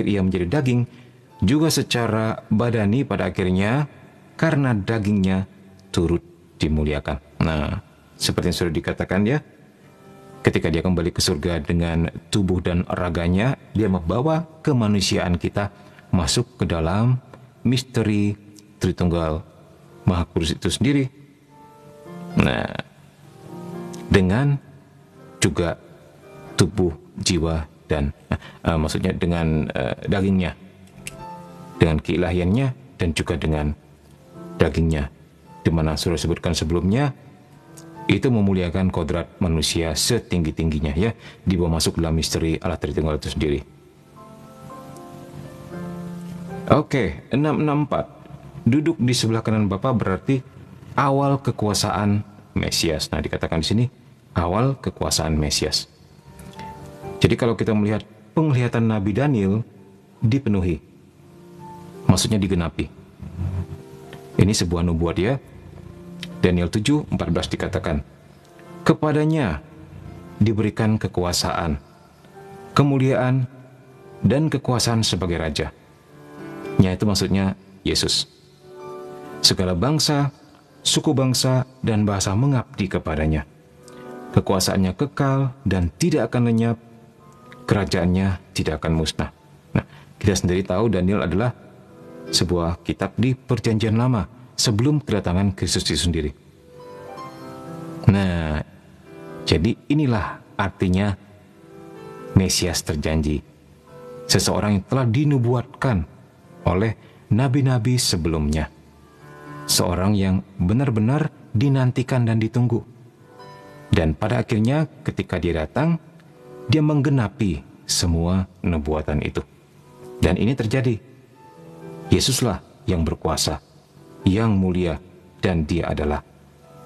ia menjadi daging, juga secara badani pada akhirnya karena dagingnya turut dimuliakan. Nah, seperti yang sudah dikatakan ya, ketika dia kembali ke surga dengan tubuh dan raganya, dia membawa kemanusiaan kita masuk ke dalam misteri Tritunggal Maha Kudus itu sendiri. Nah, dengan juga tubuh, jiwa, dan maksudnya dengan dagingnya, dengan keilahiannya, dan juga dengan dagingnya, di mana sudah disebutkan sebelumnya, itu memuliakan kodrat manusia setinggi-tingginya ya, dibawa masuk dalam misteri Allah Tritunggal itu sendiri. Oke, 664. Duduk di sebelah kanan Bapa berarti awal kekuasaan Mesias. Nah, dikatakan di sini awal kekuasaan Mesias. Jadi kalau kita melihat penglihatan Nabi Daniel dipenuhi, maksudnya digenapi. Ini sebuah nubuat ya. Daniel 7:14 dikatakan, kepadanya diberikan kekuasaan, kemuliaan, dan kekuasaan sebagai raja. Itu maksudnya Yesus. Segala bangsa, suku bangsa, dan bahasa mengabdi kepadanya. Kekuasaannya kekal dan tidak akan lenyap, kerajaannya tidak akan musnah. Nah, kita sendiri tahu Daniel adalah sebuah kitab di Perjanjian Lama sebelum kedatangan Kristus itu sendiri. Nah, jadi inilah artinya Mesias terjanji. Seseorang yang telah dinubuatkan oleh nabi-nabi sebelumnya. Seorang yang benar-benar dinantikan dan ditunggu. Dan pada akhirnya ketika dia datang, dia menggenapi semua nubuatan itu. Dan ini terjadi. Yesuslah yang berkuasa, yang mulia, dan dia adalah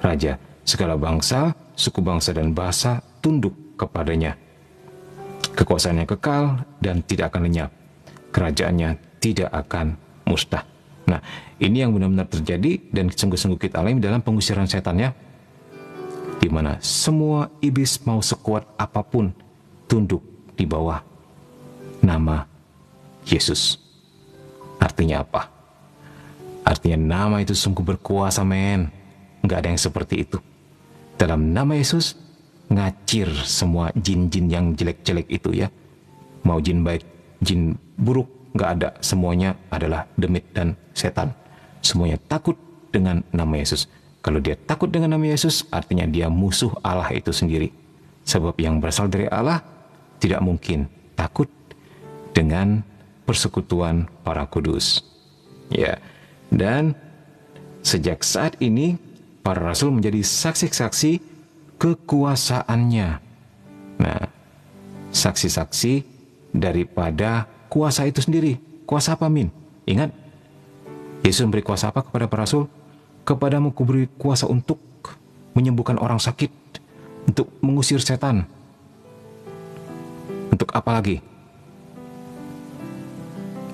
Raja. Segala bangsa, suku bangsa, dan bahasa tunduk kepadanya. Kekuasaannya kekal dan tidak akan lenyap. Kerajaannya tidak akan musnah. Nah, ini yang benar-benar terjadi dan sungguh-sungguh kita alami dalam pengusiran setan ya. Di mana semua iblis mau sekuat apapun tunduk di bawah nama Yesus. Artinya apa? Artinya nama itu sungguh berkuasa men. Nggak ada yang seperti itu. Dalam nama Yesus, ngacir semua jin-jin yang jelek-jelek itu ya. Mau jin baik, jin buruk, nggak ada. Semuanya adalah demit dan setan. Semuanya takut dengan nama Yesus. Kalau dia takut dengan nama Yesus, artinya dia musuh Allah itu sendiri. Sebab yang berasal dari Allah tidak mungkin takut dengan persekutuan para kudus. Ya, dan sejak saat ini para rasul menjadi saksi-saksi kekuasaannya. Nah, saksi-saksi daripada kuasa itu sendiri. Kuasa apa, Min? Ingat, Yesus memberi kuasa apa kepada para rasul? Kepadamu kuberi kuasa untuk menyembuhkan orang sakit, untuk mengusir setan. Untuk apa lagi?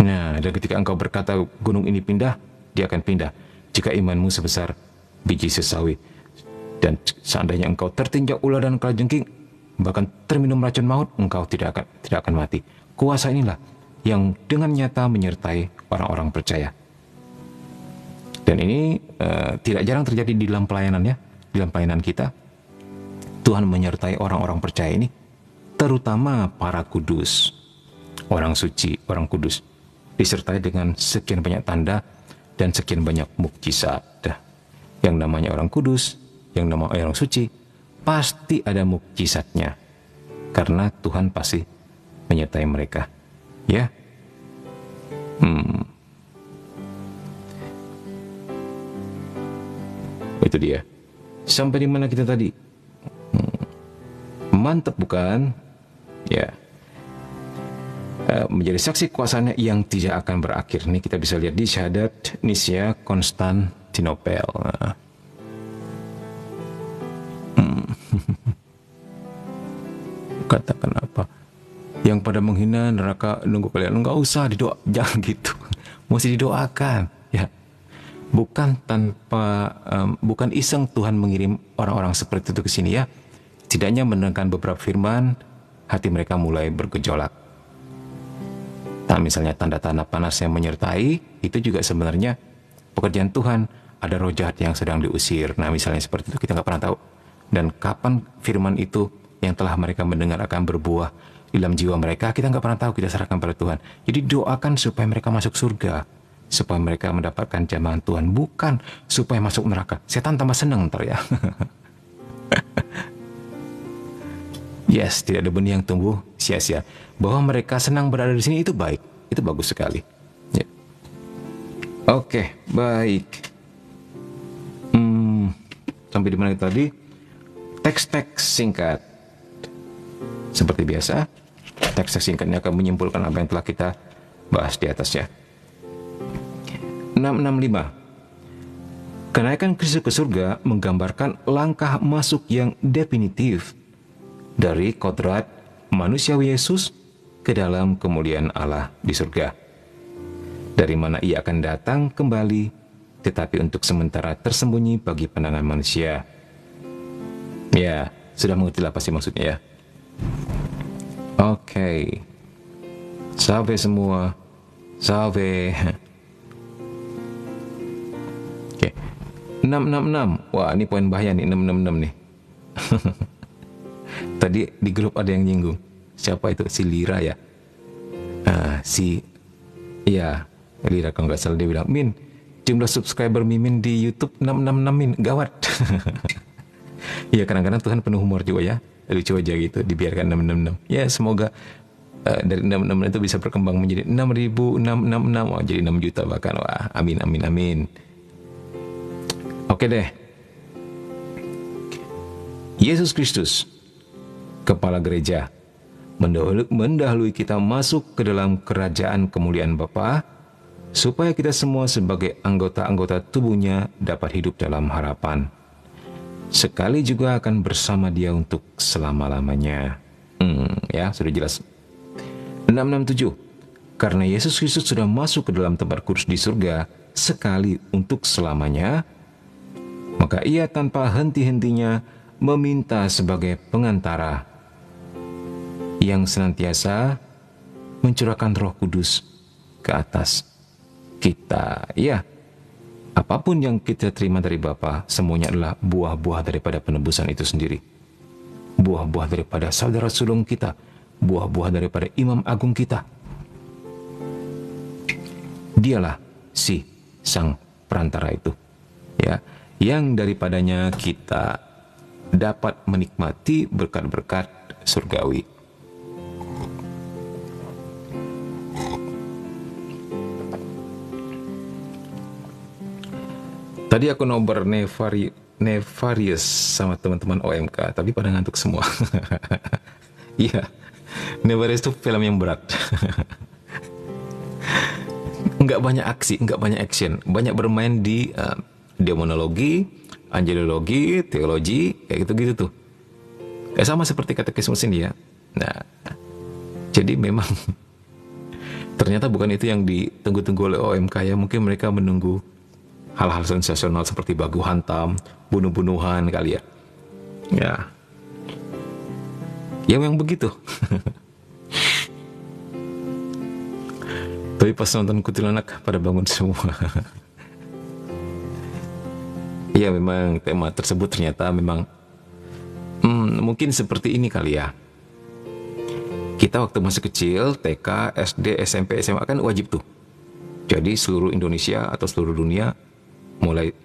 Nah, dan ketika engkau berkata gunung ini pindah, dia akan pindah. Jika imanmu sebesar biji sesawi. Dan seandainya engkau tertinjak ular dan kalajengking, bahkan terminum racun maut, engkau tidak akan mati. Kuasa inilah yang dengan nyata menyertai orang-orang percaya. Dan ini tidak jarang terjadi di dalam pelayanan ya, di dalam pelayanan kita. Tuhan menyertai orang-orang percaya ini, terutama para kudus, orang suci, orang kudus, disertai dengan sekian banyak tanda dan sekian banyak mukjizat. Yang namanya orang kudus, yang namanya orang suci, pasti ada mukjizatnya, karena Tuhan pasti menyertai mereka. Ya, itu dia. Sampai di mana kita tadi? Mantap bukan? Ya. Menjadi saksi kuasanya yang tidak akan berakhir. Ini kita bisa lihat di syahadat Nicea Konstantinopel. Katakan apa? Yang pada menghina neraka nunggu kalian. Enggak usah didoa, jangan gitu. Mesti didoakan, ya. Bukan bukan iseng Tuhan mengirim orang-orang seperti itu ke sini ya. Setidaknya mendengarkan beberapa firman, hati mereka mulai bergejolak. Nah, misalnya tanda-tanda panas yang menyertai, itu juga sebenarnya pekerjaan Tuhan. Ada roh jahat yang sedang diusir. Nah, misalnya seperti itu, kita nggak pernah tahu. Dan kapan firman itu yang telah mereka mendengar akan berbuah di dalam jiwa mereka, kita nggak pernah tahu, kita serahkan pada Tuhan. Jadi doakan supaya mereka masuk surga, supaya mereka mendapatkan jamahan Tuhan, bukan supaya masuk neraka. Setan tambah senang ntar ya. Yes, tidak ada benih yang tumbuh sia-sia. Bahwa mereka senang berada di sini itu baik, itu bagus sekali. Ya. Oke, baik. Sampai di mana tadi? Teks-teks singkat. Seperti biasa, teks-teks singkatnya akan menyimpulkan apa yang telah kita bahas di atasnya. 665. Kenaikan Kristus ke surga menggambarkan langkah masuk yang definitif dari kodrat manusiawi Yesus ke dalam kemuliaan Allah di surga, dari mana ia akan datang kembali, tetapi untuk sementara tersembunyi bagi pandangan manusia. Ya, sudah mengerti lah pasti maksudnya ya. Oke. Salve semua. Salve. Oke. 666. Wah, ini poin bahaya nih, 666 nih. Tadi di grup ada yang nyinggung. Siapa itu? Si Lira ya? Iya, Lira kalau nggak salah dia bilang, Min, jumlah subscriber Mimin di YouTube 666 Min, gawat. Ya kadang-kadang Tuhan penuh humor juga ya. Lucu aja gitu, dibiarkan 666. Ya semoga dari 666 itu bisa berkembang menjadi 6.666. Wah, jadi 6 juta bahkan. Wah, amin, amin, amin. Oke deh. Yesus Kristus, Kepala Gereja, mendahului kita masuk ke dalam kerajaan kemuliaan Bapa, supaya kita semua sebagai anggota-anggota tubuhnya dapat hidup dalam harapan. Sekali juga akan bersama dia untuk selama-lamanya. Ya, sudah jelas. 667. Karena Yesus Kristus sudah masuk ke dalam tempat kudus di surga sekali untuk selamanya, maka ia tanpa henti-hentinya meminta sebagai pengantara yang senantiasa mencurahkan Roh Kudus ke atas kita. Ya, Apapun yang kita terima dari Bapa, semuanya adalah buah-buah daripada penebusan itu sendiri. Buah-buah daripada saudara sulung kita, buah-buah daripada imam agung kita. Dialah si sang perantara itu, ya, yang daripadanya kita dapat menikmati berkat-berkat surgawi. Tadi aku nobar Nefarious sama teman-teman OMK, tapi pada ngantuk semua. Iya, Nefarious itu film yang berat. Nggak banyak aksi, nggak banyak action, banyak bermain di demonologi, angelologi, teologi, kayak gitu-gitu tuh. Kayak sama seperti katekismus ini ya. Nah, jadi memang ternyata bukan itu yang ditunggu-tunggu oleh OMK ya. Mungkin mereka menunggu hal-hal sensasional seperti baku hantam, bunuh-bunuhan kali ya. Ya memang begitu. Tapi pas nonton Kuntilanak pada bangun semua. Ya memang tema tersebut ternyata memang mungkin seperti ini kali ya. Kita waktu masih kecil, TK, SD, SMP, SMA kan wajib tuh. Jadi seluruh Indonesia atau seluruh dunia mulai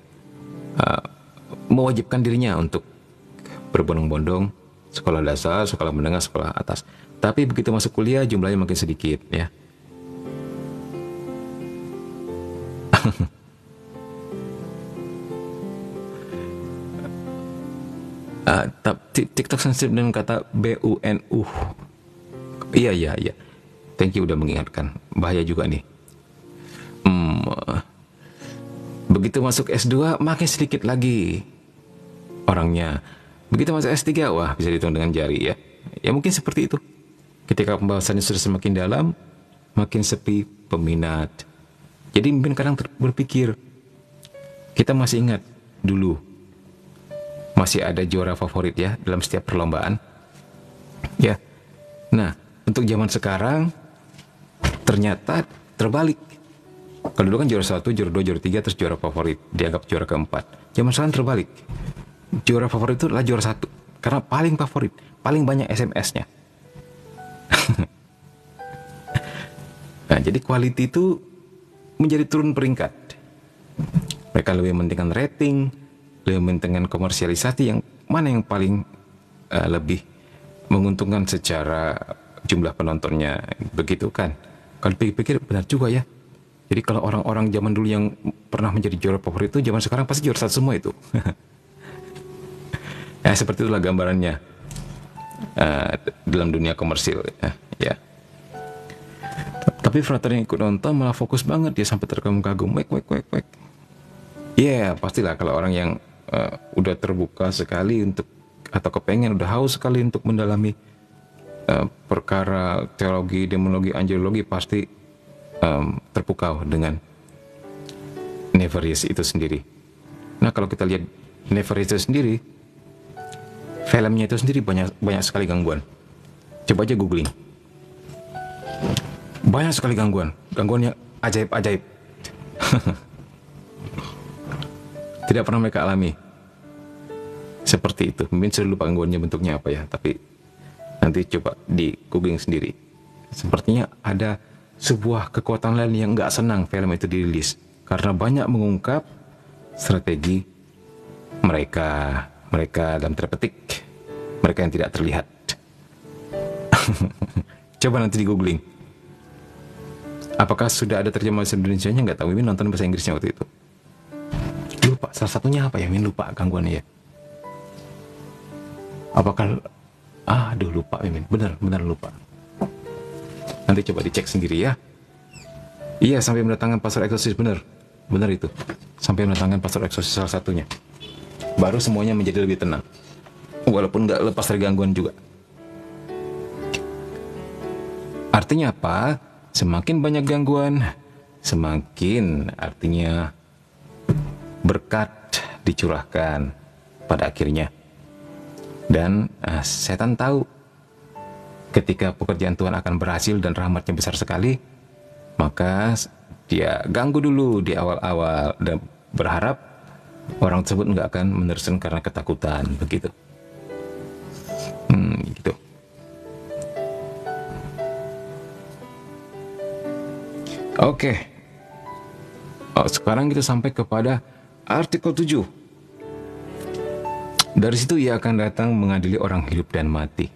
mewajibkan dirinya untuk berbondong-bondong sekolah dasar, sekolah menengah, sekolah atas. Tapi begitu masuk kuliah jumlahnya makin sedikit ya. TikTok sensitif dengan kata BUNU. Iya. Thank you udah mengingatkan. Bahaya juga nih. Begitu masuk S2 makin sedikit lagi orangnya. Begitu masuk S3 wah bisa dihitung dengan jari ya. Ya mungkin seperti itu. Ketika pembahasannya sudah semakin dalam, makin sepi peminat. Jadi mungkin kadang berpikir, kita masih ingat dulu masih ada juara favorit ya dalam setiap perlombaan. Ya. Nah, untuk zaman sekarang ternyata terbalik. Kalau dulu kan juara 1, juara 2, juara 3, terus juara favorit dianggap juara keempat. Zaman sekarang terbalik. Juara favorit itu adalah juara 1 karena paling favorit, paling banyak SMS-nya. Nah, jadi quality itu menjadi turun peringkat. Mereka lebih mementingkan rating, lebih mementingkan komersialisasi, yang mana yang paling lebih menguntungkan secara jumlah penontonnya, begitu kan? Kalau pikir-pikir benar juga ya. Jadi kalau orang-orang zaman dulu yang pernah menjadi juara favorit itu, zaman sekarang pasti juara 1 semua itu. Ya seperti itulah gambarannya dalam dunia komersil ya. Tapi frater yang ikut nonton malah fokus banget, dia sampai terkagum-kagum, wek. Ya pastilah kalau orang yang udah terbuka sekali untuk, atau kepengen, udah haus sekali untuk mendalami perkara teologi, demonologi, angelologi, pasti terpukau dengan Nefarious itu sendiri. Nah kalau kita lihat Nefarious itu sendiri, filmnya itu sendiri banyak sekali gangguan. Coba aja googling. Banyak sekali gangguannya ajaib-ajaib. Tidak pernah mereka alami seperti itu. Mungkin sudah lupa gangguannya bentuknya apa ya, tapi nanti coba di googling sendiri. Sepertinya ada sebuah kekuatan lain yang nggak senang film itu dirilis karena banyak mengungkap strategi mereka dalam terpetik, mereka yang tidak terlihat. Coba nanti di googling. Apakah sudah ada terjemahan bahasa Indonesianya? Nggak tahu. Mimin nonton bahasa Inggrisnya waktu itu. Lupa. Salah satunya apa ya? Mimin lupa gangguannya ya. Apakah? Aduh lupa Mimin. Benar lupa. Nanti coba dicek sendiri ya. Iya, sampai mendatangkan pastor eksorsis, benar itu. Sampai mendatangkan pastor eksorsis salah satunya. Baru semuanya menjadi lebih tenang. Walaupun nggak lepas dari gangguan juga. Artinya apa? Semakin banyak gangguan, semakin artinya berkat dicurahkan pada akhirnya. Dan setan tahu ketika pekerjaan Tuhan akan berhasil dan rahmatnya besar sekali, maka dia ganggu dulu di awal-awal dan berharap orang tersebut nggak akan meneruskan karena ketakutan, begitu. Gitu. Oke. Sekarang kita sampai kepada artikel 7. Dari situ ia akan datang mengadili orang hidup dan mati.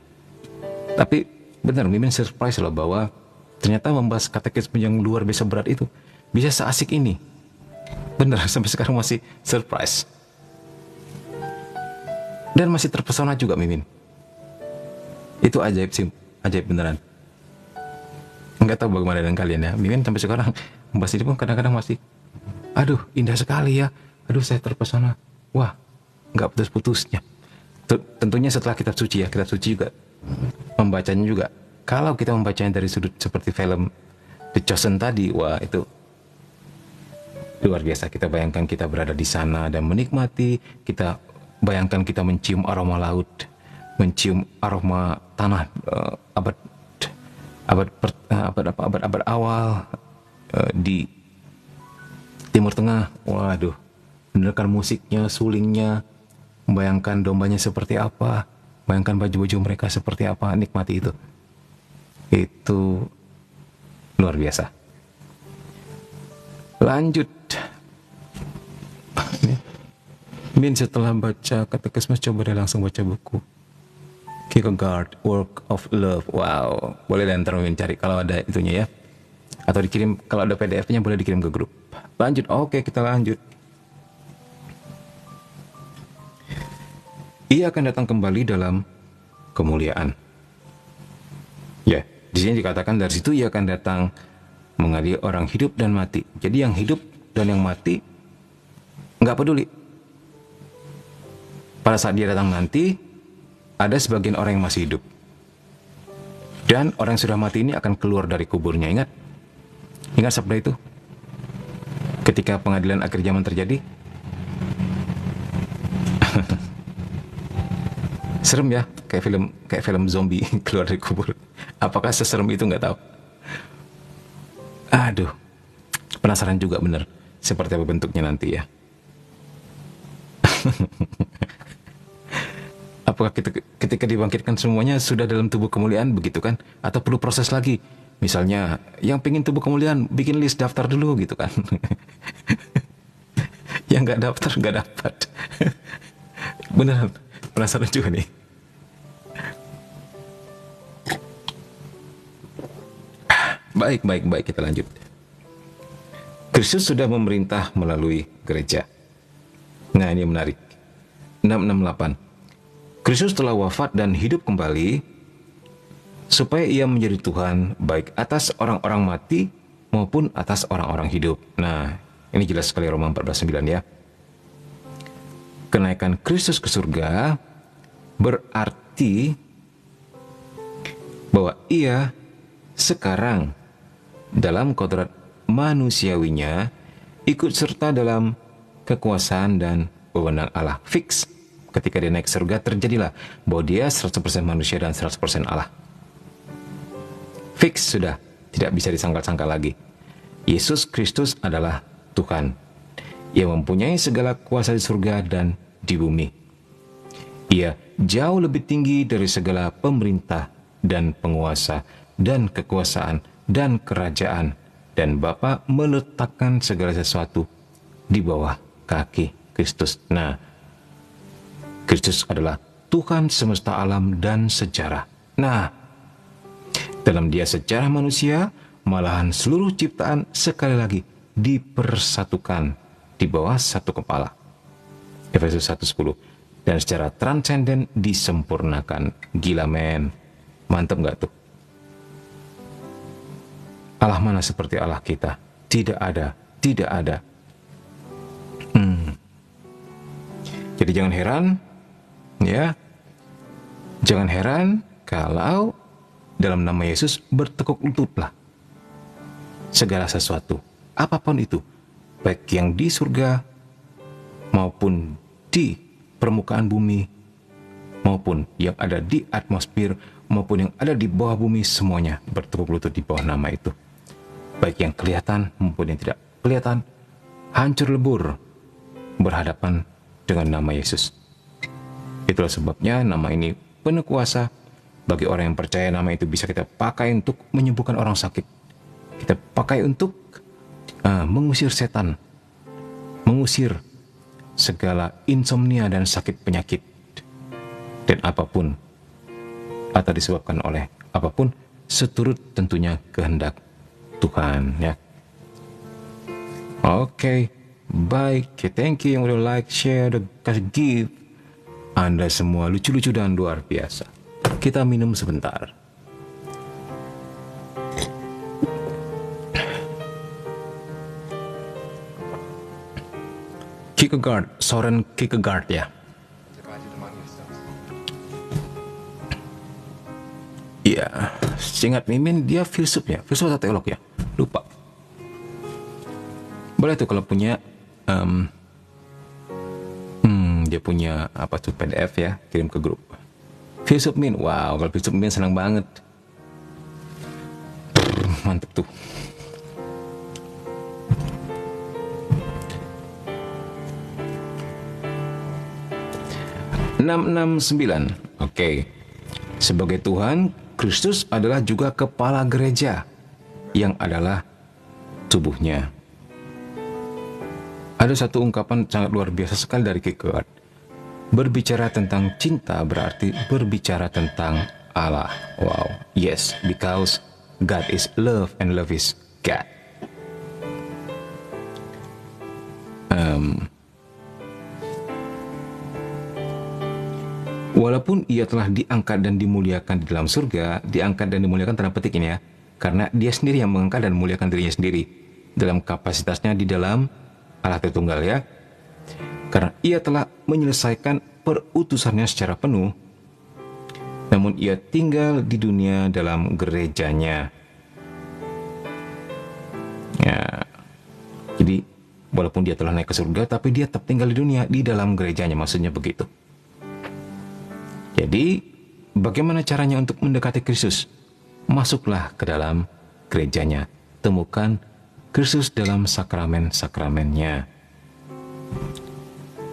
Tapi benar, Mimin surprise loh bahwa ternyata membahas katekisme yang luar biasa berat itu bisa seasik ini. Benar, sampai sekarang masih surprise. Dan masih terpesona juga Mimin. Itu ajaib sih, ajaib beneran. Nggak tahu bagaimana dengan kalian ya. Mimin sampai sekarang membahas ini pun kadang-kadang masih, aduh indah sekali ya. Aduh saya terpesona. Wah, nggak putus-putusnya. Tentunya setelah kitab suci ya, kitab suci juga membacanya juga. Kalau kita membacanya dari sudut seperti film The Chosen tadi, wah itu luar biasa. Kita bayangkan kita berada di sana dan menikmati. Kita bayangkan kita mencium aroma laut, mencium aroma tanah abad awal di Timur Tengah. Waduh, mendengarkan musiknya, sulingnya, membayangkan dombanya seperti apa, bayangkan baju-baju mereka seperti apa, nikmati itu. Itu luar biasa. Lanjut. Min setelah baca katekisme coba deh langsung baca buku Kierkegaard, Work of Love. Wow, boleh deh ntar Min cari kalau ada itunya ya. Atau dikirim, kalau ada PDF-nya boleh dikirim ke grup. Lanjut, oke kita lanjut. Ia akan datang kembali dalam kemuliaan. Ya, di sini dikatakan dari situ ia akan datang mengadili orang hidup dan mati. Jadi yang hidup dan yang mati nggak peduli. Pada saat dia datang nanti, ada sebagian orang yang masih hidup. Dan orang yang sudah mati ini akan keluar dari kuburnya. Ingat? Ingat sabda itu? Ketika pengadilan akhir zaman terjadi? Serem ya, kayak film zombie keluar dari kubur. Apakah seserem itu nggak tahu. Aduh, penasaran juga bener seperti apa bentuknya nanti ya. Apakah ketika dibangkitkan semuanya sudah dalam tubuh kemuliaan begitu kan? Atau perlu proses lagi? Misalnya yang pengen tubuh kemuliaan bikin list daftar dulu gitu kan? Yang nggak daftar nggak dapat. Beneran penasaran juga nih. Baik kita lanjut. Kristus sudah memerintah melalui gereja. Nah ini menarik. 668. Kristus telah wafat dan hidup kembali supaya ia menjadi Tuhan baik atas orang-orang mati maupun atas orang-orang hidup. Nah, ini jelas sekali Roma 14:9 ya. Kenaikan Kristus ke surga berarti bahwa ia sekarang dalam kodrat manusiawinya ikut serta dalam kekuasaan dan wewenang Allah. Fix. Ketika dia naik surga terjadilah bahwa dia 100% manusia dan 100% Allah. Fix sudah, tidak bisa disangkal-sangkal lagi. Yesus Kristus adalah Tuhan. Ia mempunyai segala kuasa di surga dan di bumi. Ia jauh lebih tinggi dari segala pemerintah dan penguasa dan kekuasaan dan kerajaan, dan Bapa meletakkan segala sesuatu di bawah kaki Kristus. Nah, Kristus adalah Tuhan semesta alam dan sejarah. Nah, dalam dia sejarah manusia, malahan seluruh ciptaan sekali lagi dipersatukan di bawah satu kepala. Efesus 1:10. Dan secara transenden disempurnakan. Gila men. Mantap gak tuh? Allah mana seperti Allah kita? Tidak ada. Tidak ada. Jadi jangan heran, ya, jangan heran kalau dalam nama Yesus bertekuk lututlah. Segala sesuatu, apapun itu, baik yang di surga maupun di permukaan bumi, maupun yang ada di atmosfer, maupun yang ada di bawah bumi, semuanya bertekuk lutut di bawah nama itu. Baik yang kelihatan maupun yang tidak kelihatan, hancur lebur, berhadapan dengan nama Yesus. Itulah sebabnya nama ini penuh kuasa. Bagi orang yang percaya, nama itu bisa kita pakai untuk menyembuhkan orang sakit. Kita pakai untuk mengusir setan, mengusir segala insomnia dan sakit penyakit, dan apapun, atau disebabkan oleh apapun, seturut tentunya kehendak Tuhan, ya. Oke, baik, thank you yang udah like, share, dan kasih give. Anda semua lucu-lucu dan luar biasa. Kita minum sebentar. Kierkegaard, Soren Kierkegaard, ya. Iya, seingat Mimin dia filsuf atau teolog ya, lupa. Boleh tuh kalau punya, dia punya apa tuh PDF ya, kirim ke grup. Filsuf Min, wow, kalau filsuf Min senang banget, mantep tuh. Oke. Sebagai Tuhan, Kristus adalah juga kepala gereja, yang adalah tubuhnya. Ada satu ungkapan sangat luar biasa sekali dari Kierkegaard. Berbicara tentang cinta berarti berbicara tentang Allah. Wow, yes, because God is love and love is God. Walaupun ia telah diangkat dan dimuliakan di dalam surga, diangkat dan dimuliakan tanda petik ini ya, karena dia sendiri yang mengangkat dan memuliakan dirinya sendiri dalam kapasitasnya di dalam Allah Tritunggal, ya. Karena ia telah menyelesaikan perutusannya secara penuh, namun ia tinggal di dunia dalam gerejanya. Ya, jadi walaupun dia telah naik ke surga, tapi dia tetap tinggal di dunia di dalam gerejanya, maksudnya begitu. Jadi, bagaimana caranya untuk mendekati Kristus? Masuklah ke dalam gerejanya. Temukan Kristus dalam sakramen-sakramennya.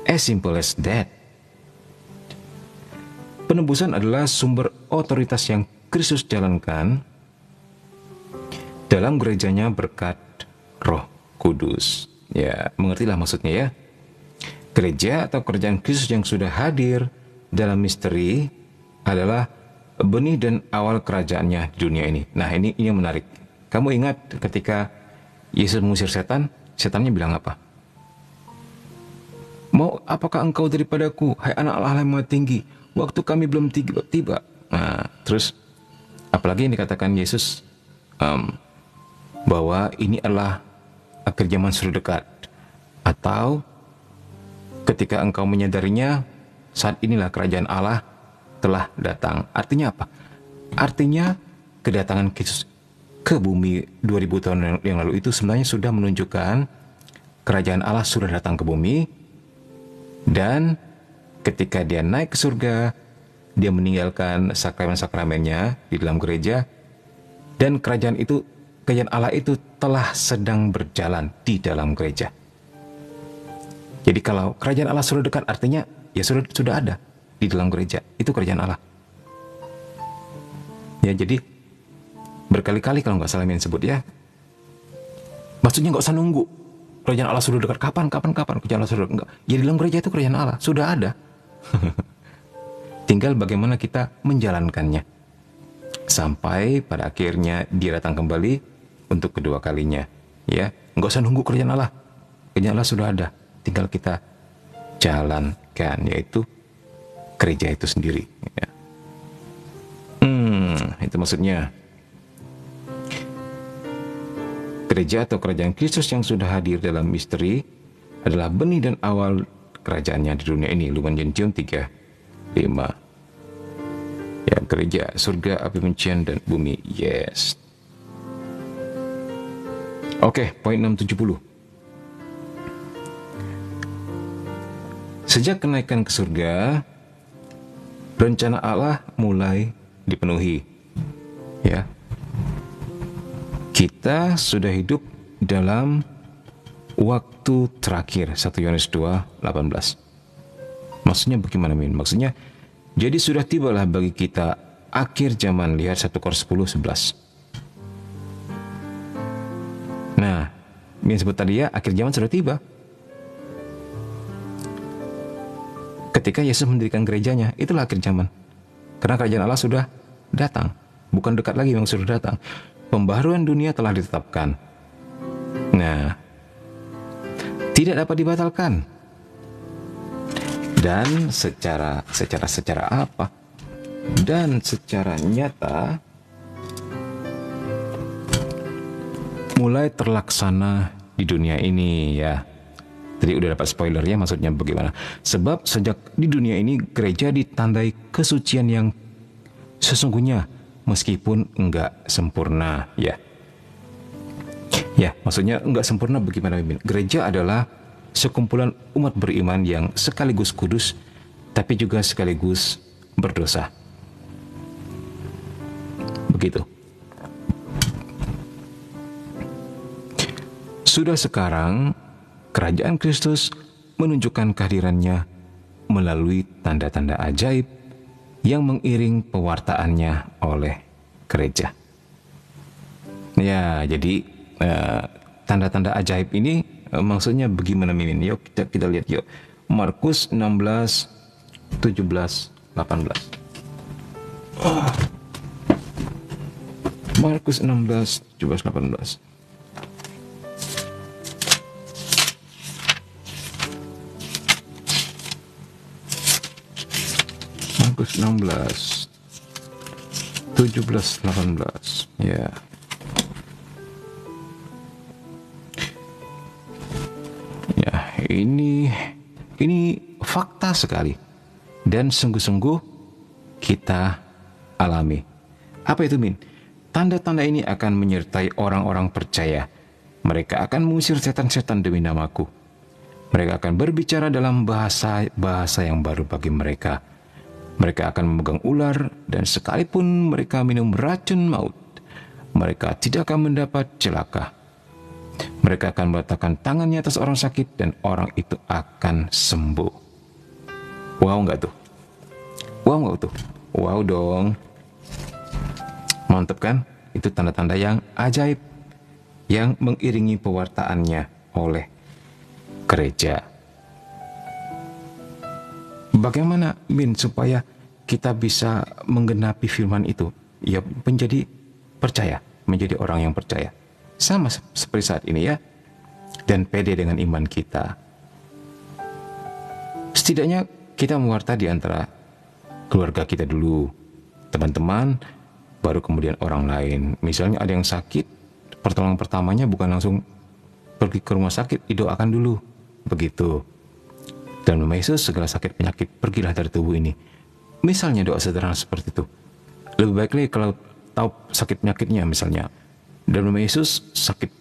As simple as that. Penebusan adalah sumber otoritas yang Kristus jalankan dalam gerejanya berkat Roh Kudus. Ya, mengertilah maksudnya ya. Gereja atau kerajaan Kristus yang sudah hadir dalam misteri adalah benih dan awal kerajaannya di dunia ini. Nah, ini yang menarik. Kamu ingat ketika Yesus mengusir setan, setannya bilang apa? Mau apakah engkau daripadaku, hai anak Allah yang maha tinggi? Waktu kami belum tiba. Nah, terus apalagi yang dikatakan Yesus bahwa ini adalah akhir zaman sudah dekat, atau ketika engkau menyadarinya, saat inilah kerajaan Allah telah datang. Artinya apa? Artinya kedatangan Kristus ke bumi 2000 tahun yang lalu itu sebenarnya sudah menunjukkan kerajaan Allah sudah datang ke bumi. Dan ketika dia naik ke surga, dia meninggalkan sakramen-sakramennya di dalam gereja, dan kerajaan Allah itu telah sedang berjalan di dalam gereja. Jadi kalau kerajaan Allah sudah dekat, artinya ya sudah ada di dalam gereja. Itu kerajaan Allah. Ya, jadi berkali-kali kalau nggak salah yang sebut ya. Maksudnya nggak usah nunggu kerajaan Allah sudah dekat. Kapan kerajaan Allah sudah dekat? Enggak. Ya di dalam gereja itu kerajaan Allah sudah ada. Tinggal bagaimana kita menjalankannya sampai pada akhirnya dia datang kembali untuk kedua kalinya. Ya, nggak usah nunggu kerajaan Allah. Kerajaan Allah sudah ada. Tinggal kita jalankan, yaitu gereja itu sendiri, ya. Itu maksudnya gereja atau kerajaan Kristus yang sudah hadir dalam misteri adalah benih dan awal kerajaannya di dunia ini. Lumen Gentium 3:5. Ya, gereja, surga, api penyucian dan bumi. Yes. Oke, poin 670. Sejak kenaikan ke surga, rencana Allah mulai dipenuhi. Ya. Kita sudah hidup dalam waktu terakhir 1 Yohanes 2:18. Maksudnya bagaimana, Min? Maksudnya, jadi sudah tibalah bagi kita akhir zaman. Lihat 1 Korintus 10:11. Nah, Min sebut tadi ya, akhir zaman sudah tiba. Ketika Yesus mendirikan gerejanya, itulah akhir zaman. Karena kerajaan Allah sudah datang. Bukan dekat lagi, memang sudah datang. Pembaharuan dunia telah ditetapkan. Nah, tidak dapat dibatalkan. Dan secara apa? Dan secara nyata mulai terlaksana di dunia ini ya. Tadi udah dapat spoilernya, maksudnya bagaimana? Sebab sejak di dunia ini gereja ditandai kesucian yang sesungguhnya meskipun enggak sempurna ya. Ya, maksudnya enggak sempurna bagaimana, Mimin? Gereja adalah sekumpulan umat beriman yang sekaligus kudus tapi juga sekaligus berdosa. Begitu. Sudah sekarang kerajaan Kristus menunjukkan kehadirannya melalui tanda-tanda ajaib yang mengiring pewartaannya oleh gereja. Ya, jadi tanda-tanda ajaib ini maksudnya bagaimana, Mimin? Yuk kita lihat yuk. Markus 16, 17, 18. Markus 16, 17, 18. Markus 16, 17, 18. Ya. Ya, ini fakta sekali dan sungguh-sungguh kita alami. Apa itu, Min? Tanda-tanda ini akan menyertai orang-orang percaya. Mereka akan mengusir setan-setan demi namaku. Mereka akan berbicara dalam bahasa yang baru bagi mereka. Mereka akan memegang ular, dan sekalipun mereka minum racun maut, mereka tidak akan mendapat celaka. Mereka akan meletakkan tangannya atas orang sakit, dan orang itu akan sembuh. Wow nggak tuh? Wow nggak tuh? Wow dong. Mantap kan? Itu tanda-tanda yang ajaib, yang mengiringi pewartaannya oleh gereja. Bagaimana, Min, supaya kita bisa menggenapi firman itu? Ya, menjadi percaya, menjadi orang yang percaya. Sama seperti saat ini ya. Dan pede dengan iman kita. Setidaknya kita mewarta di antara keluarga kita dulu, teman-teman, baru kemudian orang lain. Misalnya ada yang sakit, pertolongan pertamanya bukan langsung pergi ke rumah sakit, didoakan dulu. Begitu. Dalam nama Yesus, segala sakit penyakit pergilah dari tubuh ini. Misalnya doa sederhana seperti itu. Lebih baik lagi kalau tahu sakit penyakitnya, misalnya dalam nama Yesus, sakit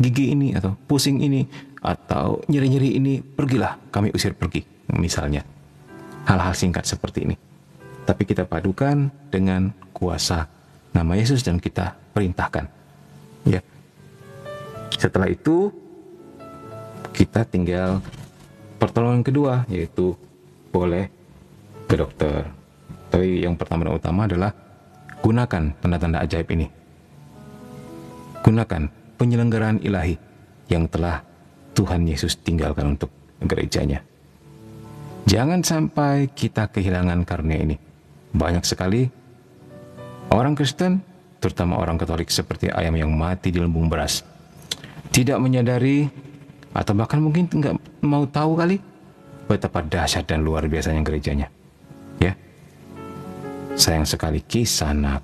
gigi ini atau pusing ini atau nyeri-nyeri ini, pergilah, kami usir pergi. Misalnya hal-hal singkat seperti ini. Tapi kita padukan dengan kuasa nama Yesus dan kita perintahkan. Ya. Setelah itu kita tinggal pertolongan kedua, yaitu boleh ke dokter. Tapi yang pertama dan utama adalah gunakan tanda-tanda ajaib ini. Gunakan penyelenggaraan ilahi yang telah Tuhan Yesus tinggalkan untuk gerejanya. Jangan sampai kita kehilangan karunia ini. Banyak sekali orang Kristen, terutama orang Katolik, seperti ayam yang mati di lumbung beras. Tidak menyadari, atau bahkan mungkin nggak mau tahu kali, betapa dahsyat dan luar biasanya gerejanya. Ya, sayang sekali kisah anak.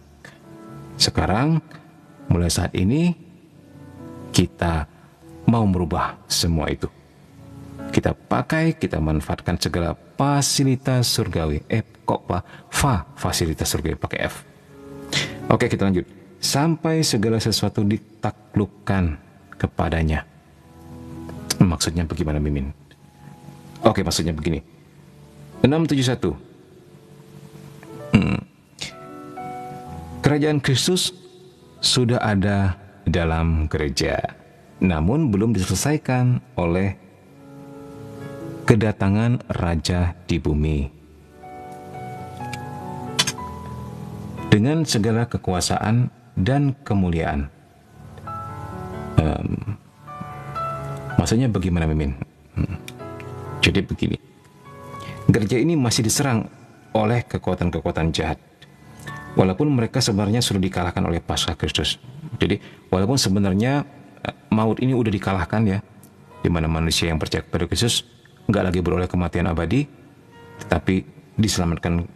Sekarang, mulai saat ini, kita mau merubah semua itu. Kita pakai, kita manfaatkan segala fasilitas surgawi. Fasilitas surgawi pakai F. Oke, kita lanjut. Sampai segala sesuatu ditaklukkan kepadanya. Maksudnya bagaimana, Mimin? Oke, maksudnya begini. 671. Kerajaan Kristus sudah ada dalam gereja. namun belum diselesaikan oleh kedatangan Raja di bumi. Dengan segala kekuasaan dan kemuliaan. Maksudnya bagaimana, Mimin? Jadi begini, gereja ini masih diserang oleh kekuatan-kekuatan jahat, walaupun mereka sebenarnya sudah dikalahkan oleh Paskah Kristus. Jadi walaupun sebenarnya maut ini udah dikalahkan ya, di mana manusia yang percaya kepada Kristus nggak lagi beroleh kematian abadi, tetapi diselamatkan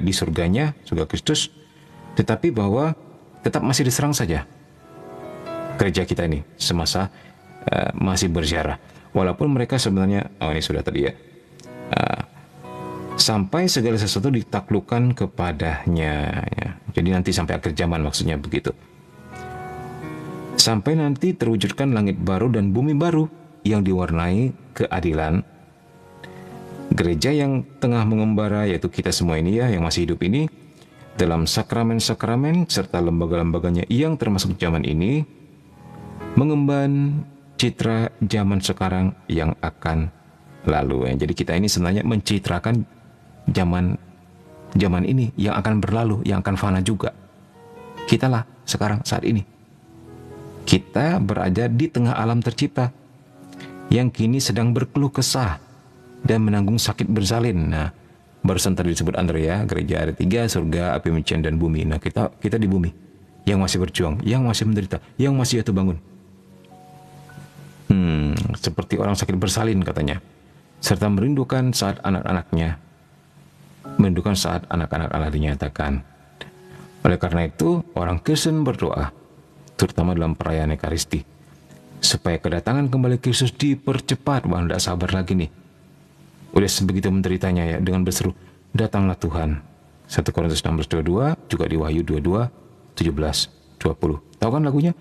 di surganya, surga Kristus. Tetapi bahwa tetap masih diserang saja gereja kita ini semasa masih berziarah. Walaupun mereka sebenarnya, ini sudah tadi ya, sampai segala sesuatu ditaklukkan kepadanya ya. Jadi nanti sampai akhir zaman, maksudnya begitu. Sampai nanti terwujudkan langit baru dan bumi baru yang diwarnai keadilan. Gereja yang tengah mengembara, yaitu kita semua ini ya, yang masih hidup ini, dalam sakramen-sakramen serta lembaga-lembaganya yang termasuk zaman ini, mengemban citra zaman sekarang yang akan lalu. Jadi kita ini sebenarnya mencitrakan zaman ini yang akan berlalu, yang akan fana juga. Kitalah sekarang, saat ini. Kita berada di tengah alam tercipta yang kini sedang berkeluh kesah dan menanggung sakit bersalin. Nah, barusan tadi disebut Andrea, gereja ada 3, surga, api mencian, dan bumi. Nah, kita di bumi yang masih berjuang, yang masih menderita, yang masih jatuh bangun. Seperti orang sakit bersalin katanya, serta merindukan saat anak-anaknya, merindukan saat anak-anak Allah dinyatakan. Oleh karena itu, orang Kristen berdoa, terutama dalam perayaan Ekaristi, supaya kedatangan kembali Kristus dipercepat. Wah, tidak sabar lagi nih. Udah sebegitu menderitanya ya, dengan berseru, datanglah Tuhan. 1 Korintus 16:22, juga di Wahyu 22, 17, 20. Tahu kan lagunya?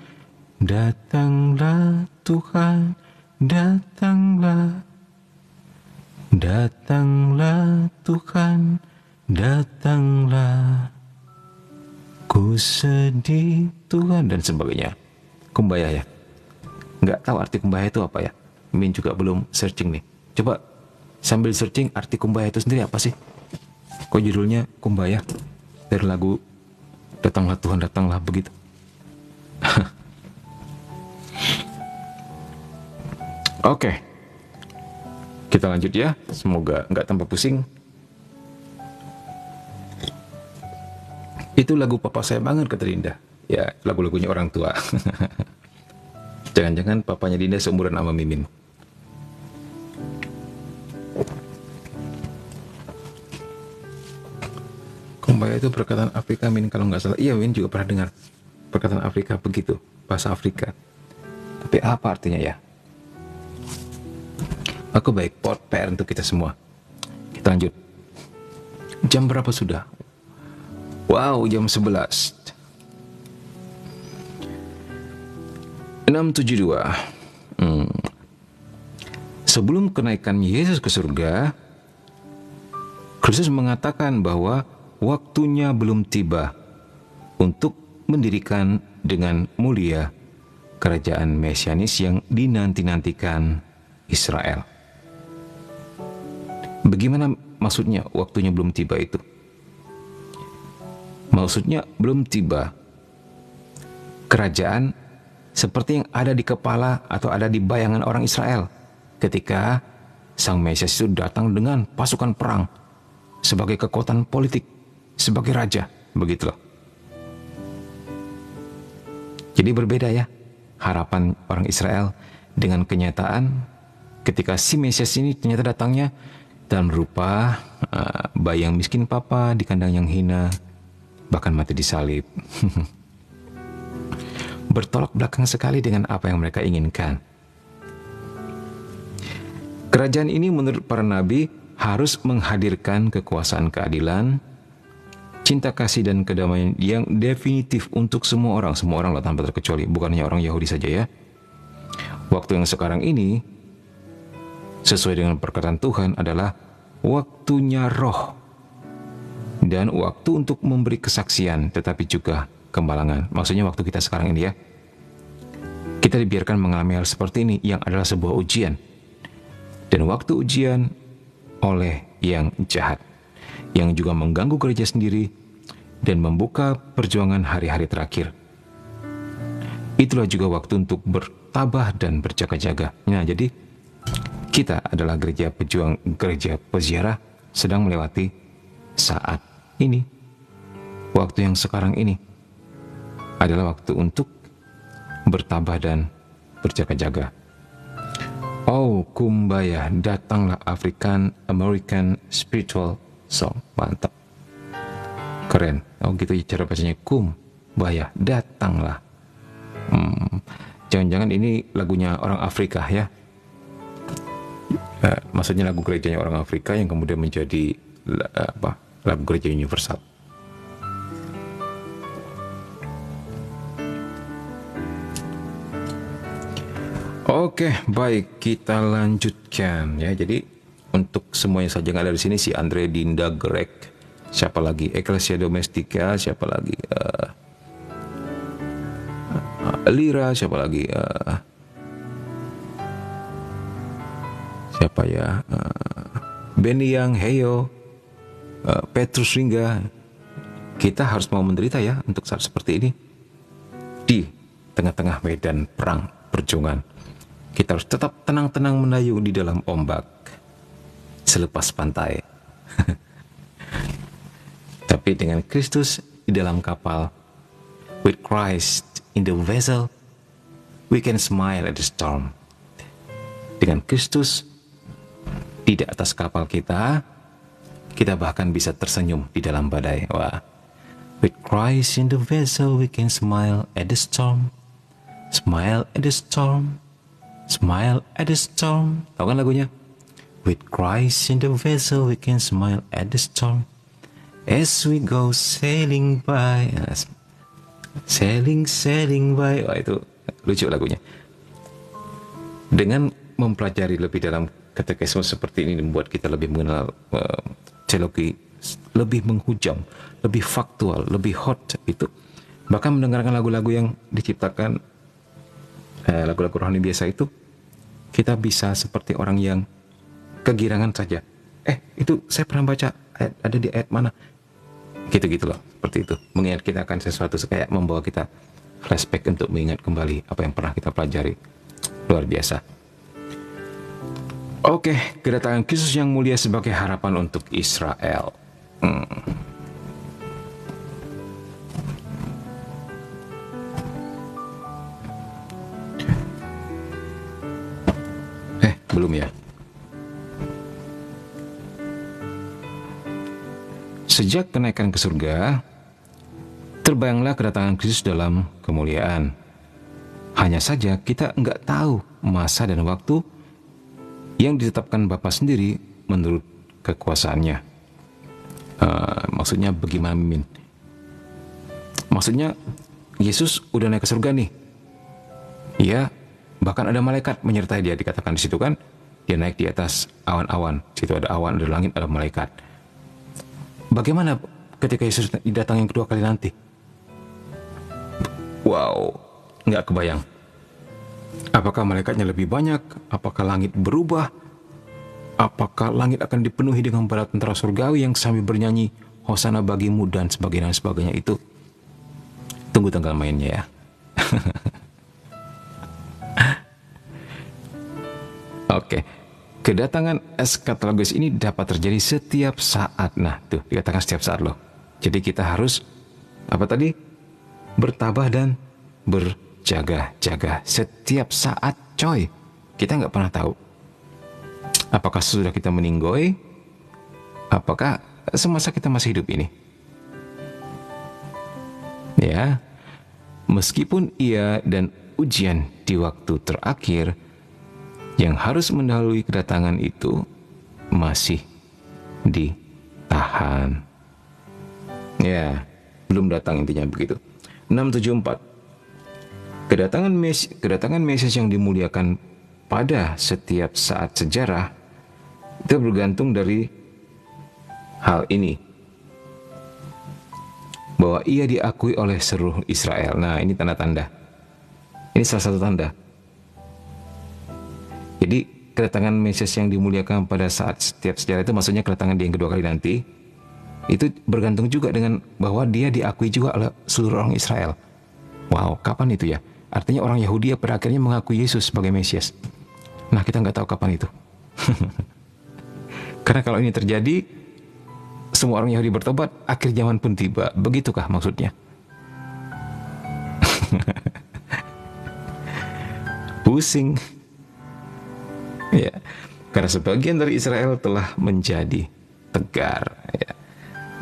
Datanglah Tuhan, datanglah. Datanglah Tuhan, datanglah. Ku sedih Tuhan, dan sebagainya. Kumbaya ya. Nggak tahu arti kumbaya itu apa ya. Min juga belum searching nih. Coba sambil searching arti kumbaya itu sendiri apa sih? Kok judulnya kumbaya? Dari lagu Datanglah Tuhan, datanglah, begitu. Oke. Kita lanjut ya. Semoga nggak tambah pusing. Itu lagu papa saya banget, kata Dinda. Ya, lagu-lagunya orang tua. Jangan-jangan papanya Dinda seumuran sama Mimin. Kumbaya itu perkataan Afrika, Min, kalau nggak salah. Iya, Min juga pernah dengar perkataan Afrika begitu, bahasa Afrika. Tapi apa artinya ya? Aku baik, PR untuk kita semua. Kita lanjut. Jam berapa sudah? Wow, jam 11. 6:72. Sebelum kenaikan Yesus ke surga, Kristus mengatakan bahwa waktunya belum tiba untuk mendirikan dengan mulia kerajaan mesianis yang dinanti-nantikan Israel. Bagaimana maksudnya waktunya belum tiba itu? Maksudnya belum tiba kerajaan seperti yang ada di kepala atau ada di bayangan orang Israel ketika Sang Mesias itu datang dengan pasukan perang sebagai kekuatan politik, sebagai raja, begitu loh. Jadi berbeda ya harapan orang Israel dengan kenyataan ketika si Mesias ini ternyata datangnya dalam rupa bayi yang miskin papa di kandang yang hina, bahkan mati disalib. Bertolak belakang sekali dengan apa yang mereka inginkan. Kerajaan ini menurut para nabi harus menghadirkan kekuasaan keadilan, cinta kasih dan kedamaian yang definitif untuk semua orang lah tanpa terkecuali, bukan hanya orang Yahudi saja ya. Waktu yang sekarang ini sesuai dengan perkataan Tuhan adalah waktunya roh dan waktu untuk memberi kesaksian, tetapi juga kemalangan. Maksudnya waktu kita sekarang ini ya. kita dibiarkan mengalami hal seperti ini yang adalah sebuah ujian. Dan waktu ujian oleh yang jahat, yang juga mengganggu gereja sendiri dan membuka perjuangan hari-hari terakhir. Itulah juga waktu untuk bertabah dan berjaga-jaga. Nah, jadi kita adalah gereja pejuang, gereja peziarah sedang melewati saat ini. Waktu yang sekarang ini adalah waktu untuk bertabah dan berjaga-jaga. Oh, Kumbaya, datanglah African American Spiritual Song. Mantap. Keren. Oh gitu cara bacanya, Kumbaya, datanglah. Jangan-jangan ini lagunya orang Afrika ya. Maksudnya lagu gerejanya orang Afrika yang kemudian menjadi lagu gereja universal. Oke, baik, kita lanjutkan ya. Jadi untuk semuanya saja yang ada di sini, si Andre, Dinda, Greg, siapa lagi? Ecclesia Domestika, siapa lagi? Lira, siapa lagi? Siapa ya? Benny Yang, Heyo, Petrus Ringga. Kita harus mau menderita ya untuk saat seperti ini. Di tengah-tengah medan perang, perjuangan. Kita harus tetap tenang-tenang mendayung di dalam ombak selepas pantai. Tapi dengan Kristus di dalam kapal, with Christ in the vessel, we can smile at the storm. Dengan Kristus di atas kapal kita bahkan bisa tersenyum di dalam badai. Wah. With Christ in the vessel, we can smile at the storm. Smile at the storm. Smile at the storm. Tahu kan lagunya? With Christ in the vessel, we can smile at the storm. As we go sailing by. Sailing by. Wah, itu lucu lagunya. Dengan mempelajari lebih dalam katekisme seperti ini membuat kita lebih mengenal teologi, lebih menghujam, lebih faktual, lebih hot itu. Bahkan mendengarkan lagu-lagu yang diciptakan lagu-lagu rohani biasa itu, kita bisa seperti orang yang kegirangan saja. Itu saya pernah baca ada di ayat mana? Gitu-gitu loh, seperti itu. Mengingat kita akan sesuatu kayak membawa kita flashback untuk mengingat kembali apa yang pernah kita pelajari. Luar biasa. Oke, kedatangan Kristus yang mulia sebagai harapan untuk Israel. Belum ya. Sejak kenaikan ke surga, terbayanglah kedatangan Kristus dalam kemuliaan. Hanya saja kita nggak tahu masa dan waktu yang ditetapkan Bapa sendiri menurut kekuasaannya. Maksudnya bagaimana, Mimin? Maksudnya Yesus udah naik ke surga nih. Ya, bahkan ada malaikat menyertai dia, dikatakan di situ kan. Dia naik di atas awan-awan. Di situ ada awan, ada langit, ada malaikat. Bagaimana ketika Yesus datang yang kedua kali nanti? Wow, nggak kebayang. Apakah malaikatnya lebih banyak? Apakah langit berubah? Apakah langit akan dipenuhi dengan bala tentara surgawi yang sambil bernyanyi Hosana bagimu dan sebagainya itu? Tunggu tanggal mainnya ya. Oke. Kedatangan eskatologis ini dapat terjadi setiap saat. Nah, tuh dikatakan setiap saat loh. Jadi kita harus apa tadi? Bertabah dan berjaga-jaga setiap saat, coy. Kita nggak pernah tahu. Apakah sudah kita meninggoy? Apakah semasa kita masih hidup ini? Ya, meskipun ia dan ujian di waktu terakhir yang harus mendahului kedatangan itu masih ditahan. Ya, belum datang intinya begitu. 674. Kedatangan Mesias yang dimuliakan pada setiap saat sejarah itu bergantung dari hal ini, bahwa ia diakui oleh seluruh Israel. Nah, ini tanda-tanda. Ini salah satu tanda. Jadi kedatangan Mesias yang dimuliakan pada saat setiap sejarah itu, maksudnya kedatangan dia yang kedua kali nanti, itu bergantung juga dengan bahwa dia diakui juga oleh seluruh orang Israel. Wow, kapan itu ya? Artinya orang Yahudi pada akhirnya mengakui Yesus sebagai Mesias. Nah, kita nggak tahu kapan itu. Karena kalau ini terjadi, semua orang Yahudi bertobat, akhir zaman pun tiba. Begitukah maksudnya? Pusing. Ya, karena sebagian dari Israel telah menjadi tegar. Ya.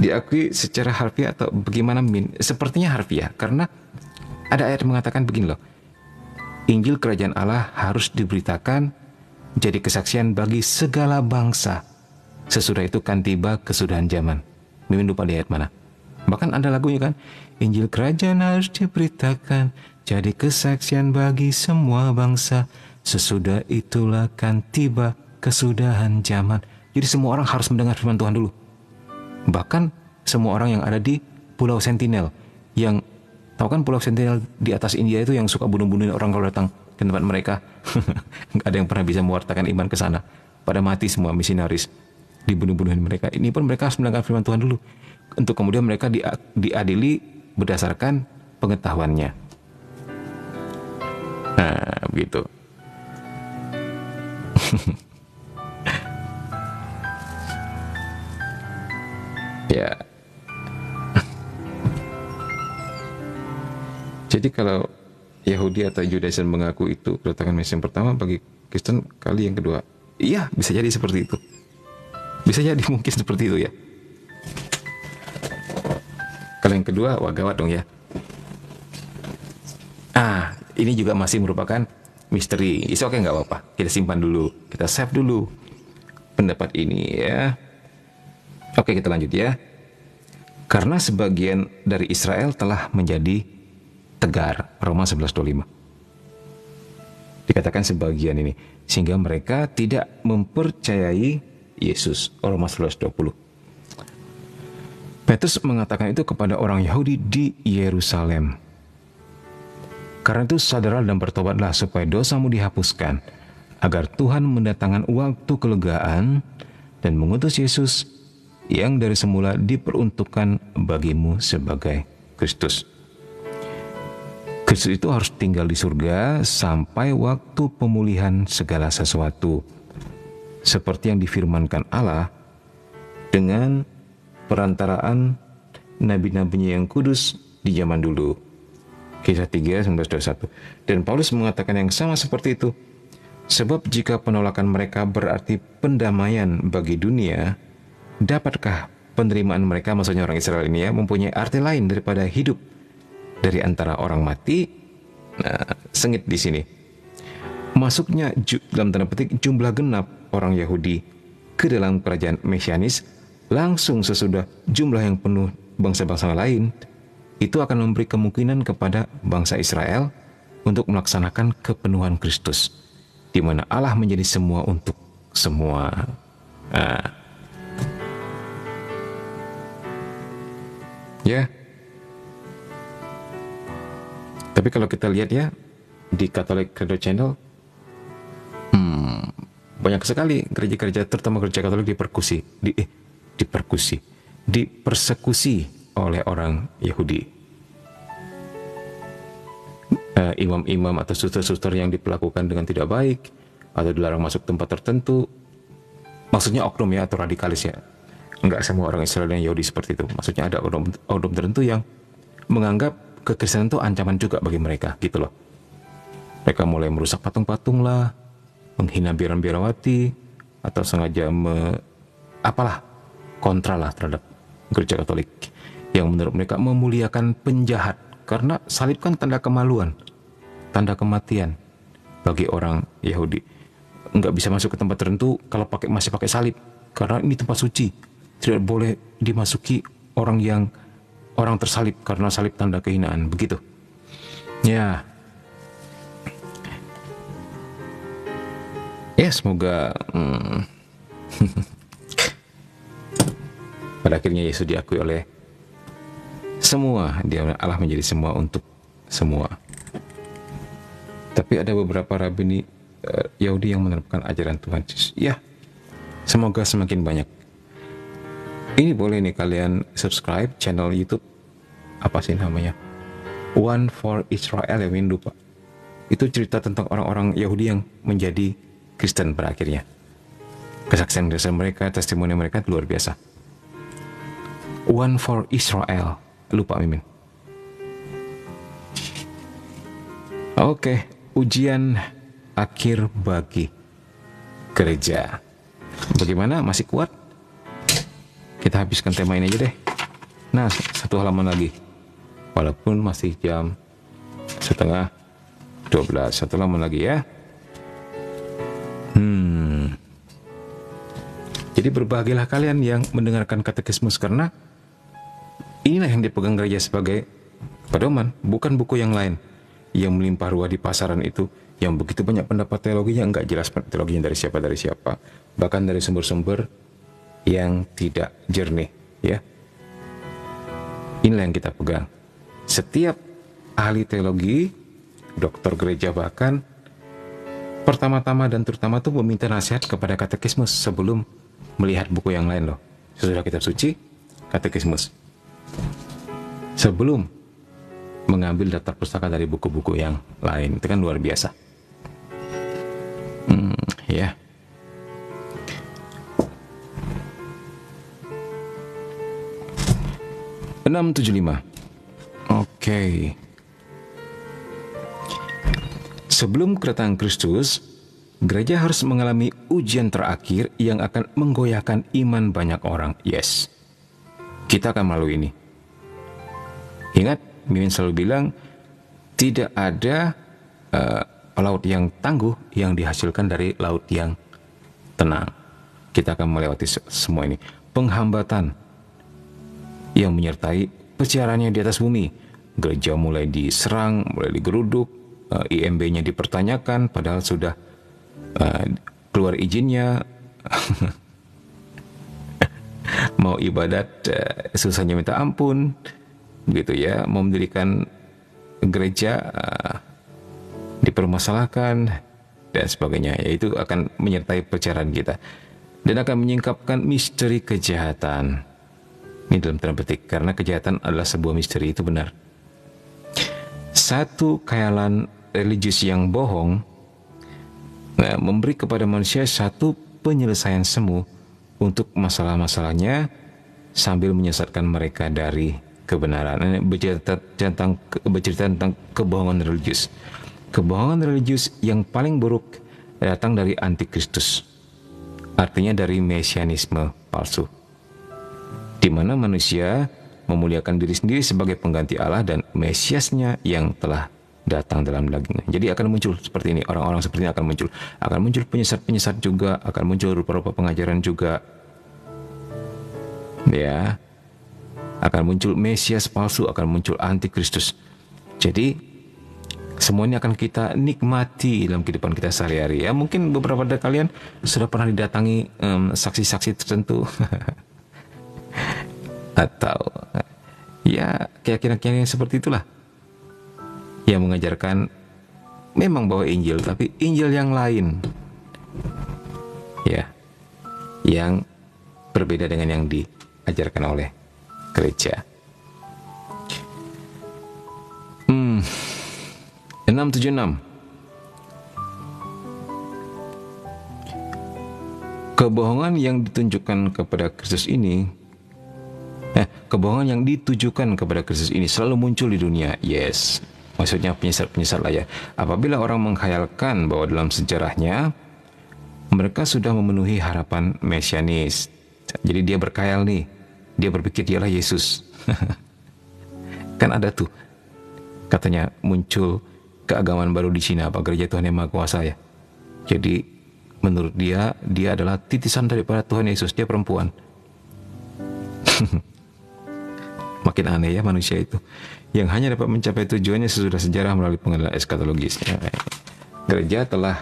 Diakui secara harfiah atau bagaimana, sepertinya harfiah, karena ada ayat mengatakan begini loh, Injil Kerajaan Allah harus diberitakan jadi kesaksian bagi segala bangsa. Sesudah itu kan tiba kesudahan zaman. Mimin lupa di ayat mana. Bahkan ada lagunya kan, Injil Kerajaan harus diberitakan jadi kesaksian bagi semua bangsa. Sesudah itulah kan tiba kesudahan zaman. Jadi semua orang harus mendengar firman Tuhan dulu. Bahkan semua orang yang ada di Pulau Sentinel, yang tahu kan Pulau Sentinel di atas India itu, yang suka bunuh-bunuhin orang kalau datang ke tempat mereka. Nggak ada yang pernah bisa mewartakan iman ke sana. Pada mati semua misionaris, dibunuh-bunuhin mereka. Ini pun mereka harus mendengar firman Tuhan dulu, untuk kemudian mereka diadili berdasarkan pengetahuannya. Nah, begitu. Ya. Jadi kalau Yahudi atau Judaism mengaku itu kedatangan Mesias yang pertama, bagi Kristen kali yang kedua. Iya, bisa jadi seperti itu. Bisa jadi mungkin seperti itu ya. Kalau yang kedua, wah gawat dong ya. Ini juga masih merupakan misteri. Oke, nggak apa-apa. Kita simpan dulu, kita save dulu pendapat ini ya. Oke, kita lanjut ya. Karena sebagian dari Israel telah menjadi tegar, Roma 11:25. Dikatakan sebagian ini, sehingga mereka tidak mempercayai Yesus, Roma 11:20. Petrus mengatakan itu kepada orang Yahudi di Yerusalem. Karena itu sadarlah dan bertobatlah supaya dosamu dihapuskan, agar Tuhan mendatangkan waktu kelegaan dan mengutus Yesus yang dari semula diperuntukkan bagimu sebagai Kristus. Kristus itu harus tinggal di surga sampai waktu pemulihan segala sesuatu, seperti yang difirmankan Allah dengan perantaraan nabi-nabinya yang kudus di zaman dulu. Kisah 3, 19-21. Dan Paulus mengatakan yang sama seperti itu. Sebab jika penolakan mereka berarti pendamaian bagi dunia, dapatkah penerimaan mereka, maksudnya orang Israel ini ya, mempunyai arti lain daripada hidup dari antara orang mati? Nah, sengit di sini. Masuknya dalam tanda petik jumlah genap orang Yahudi ke dalam kerajaan Mesianis langsung sesudah jumlah yang penuh bangsa-bangsa lain, itu akan memberi kemungkinan kepada bangsa Israel untuk melaksanakan kepenuhan Kristus, di mana Allah menjadi semua untuk semua. Ya. Tapi kalau kita lihat ya, di Catholic Credo Channel, banyak sekali gereja-gereja, terutama gereja Katolik dipersekusi oleh orang Yahudi. Imam-imam atau suster-suster yang diperlakukan dengan tidak baik, atau dilarang masuk tempat tertentu. Maksudnya oknum ya, atau radikalis ya. Enggak semua orang Israel dan Yahudi seperti itu. Maksudnya ada oknum tertentu yang menganggap kekristenan itu ancaman juga bagi mereka, gitu loh. Mereka mulai merusak patung-patung lah, menghina biarawati, atau sengaja kontra lah terhadap gereja Katolik, yang menurut mereka memuliakan penjahat, karena salib kan tanda kemaluan, tanda kematian bagi orang Yahudi. Nggak bisa masuk ke tempat tertentu kalau masih pakai salib, karena ini tempat suci, tidak boleh dimasuki orang tersalib, karena salib tanda kehinaan, begitu ya. Semoga pada akhirnya Yesus diakui oleh semua, dia Allah menjadi semua untuk semua. Tapi ada beberapa rabini Yahudi yang menerapkan ajaran Tuhan Yesus. Ya, semoga semakin banyak. Ini boleh nih kalian subscribe channel YouTube, apa sih namanya, One for Israel ya, Win lupa. Itu cerita tentang orang-orang Yahudi yang menjadi Kristen pada akhirnya. Kesaksian mereka, testimoni mereka luar biasa. One for Israel, lupa Mimin. Oke, ujian akhir bagi gereja. Bagaimana? Masih kuat? Kita habiskan tema ini aja deh. Nah, satu halaman lagi. Walaupun masih jam setengah 12, satu halaman lagi ya. Jadi berbahagialah kalian yang mendengarkan katekismus, karena inilah yang dipegang gereja sebagai pedoman, bukan buku yang lain yang melimpah ruah di pasaran itu, yang begitu banyak pendapat teologinya, enggak jelas teologinya dari siapa, bahkan dari sumber-sumber yang tidak jernih, ya. Inilah yang kita pegang. Setiap ahli teologi, dokter gereja bahkan, pertama-tama dan terutama tuh meminta nasihat kepada katekismus sebelum melihat buku yang lain loh. Sesudah kitab suci, katekismus. Sebelum mengambil daftar pustaka dari buku-buku yang lain. Itu kan luar biasa. Ya. (675) Oke. Sebelum kedatangan Kristus, gereja harus mengalami ujian terakhir yang akan menggoyahkan iman banyak orang. Yes, kita akan melalui ini. Ingat, Mimin selalu bilang, tidak ada laut yang tangguh yang dihasilkan dari laut yang tenang. Kita akan melewati semua ini. Penghambatan yang menyertai pesiarannya di atas bumi. Gereja mulai diserang, mulai digeruduk, IMB-nya dipertanyakan, padahal sudah keluar izinnya. Mau ibadat susahnya minta ampun, gitu ya. Mau mendirikan gereja dipermasalahkan dan sebagainya. Yaitu akan menyertai pencarian kita dan akan menyingkapkan misteri kejahatan. Ini dalam tanda petik, karena kejahatan adalah sebuah misteri, itu benar. Satu khayalan religius yang bohong memberi kepada manusia satu penyelesaian semu untuk masalah-masalahnya sambil menyesatkan mereka dari kebenaran. Ini bercerita tentang kebohongan religius. Kebohongan religius yang paling buruk datang dari antikristus, artinya dari mesianisme palsu, di mana manusia memuliakan diri sendiri sebagai pengganti Allah dan Mesiasnya yang telah datang dalam dagingnya. Jadi akan muncul seperti ini, orang-orang seperti ini akan muncul penyesat-penyesat juga, akan muncul rupa-rupa pengajaran juga, ya, akan muncul Mesias palsu, akan muncul antikristus. Jadi semuanya akan kita nikmati dalam kehidupan kita sehari-hari. Ya, mungkin beberapa dari kalian sudah pernah didatangi saksi-saksi tertentu. Atau ya keyakinan-keyakinan seperti itulah yang mengajarkan memang bawa Injil, tapi Injil yang lain, ya, yang berbeda dengan yang diajarkan oleh gereja. 676 kebohongan yang ditunjukkan kepada Kristus ini, kebohongan yang ditujukan kepada Kristus ini selalu muncul di dunia. Yes, maksudnya penyesat-penyesat lah ya. Apabila orang menghayalkan bahwa dalam sejarahnya mereka sudah memenuhi harapan mesianis, jadi dia berkhayal nih, dia berpikir dialah Yesus. Kan ada tuh katanya muncul keagamaan baru di Cina, apa gereja Tuhan Yang Maha Kuasa ya. Jadi menurut dia adalah titisan daripada Tuhan Yesus, dia perempuan. Makin aneh ya manusia itu, yang hanya dapat mencapai tujuannya sesudah sejarah melalui pengadilan eskatologis. Gereja telah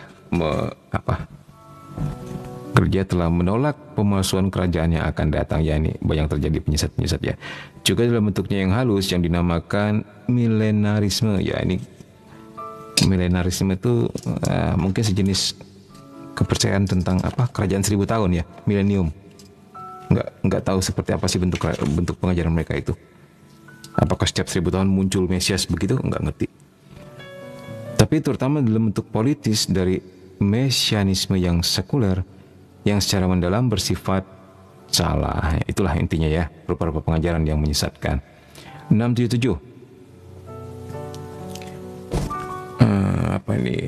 Gereja telah menolak pemalsuan kerajaan yang akan datang, ya ini banyak terjadi penyesat-penyesat ya. Juga dalam bentuknya yang halus yang dinamakan milenarisme, ya ini Milenarisme itu mungkin sejenis kepercayaan tentang kerajaan 1000 tahun ya, milenium. Nggak tahu seperti apa sih bentuk pengajaran mereka itu. Apakah setiap 1000 tahun muncul Mesias begitu? Nggak ngerti. Tapi terutama dalam bentuk politis dari mesianisme yang sekuler, yang secara mendalam bersifat salah. Itulah intinya ya, beberapa pengajaran yang menyesatkan. 677. Apa ini?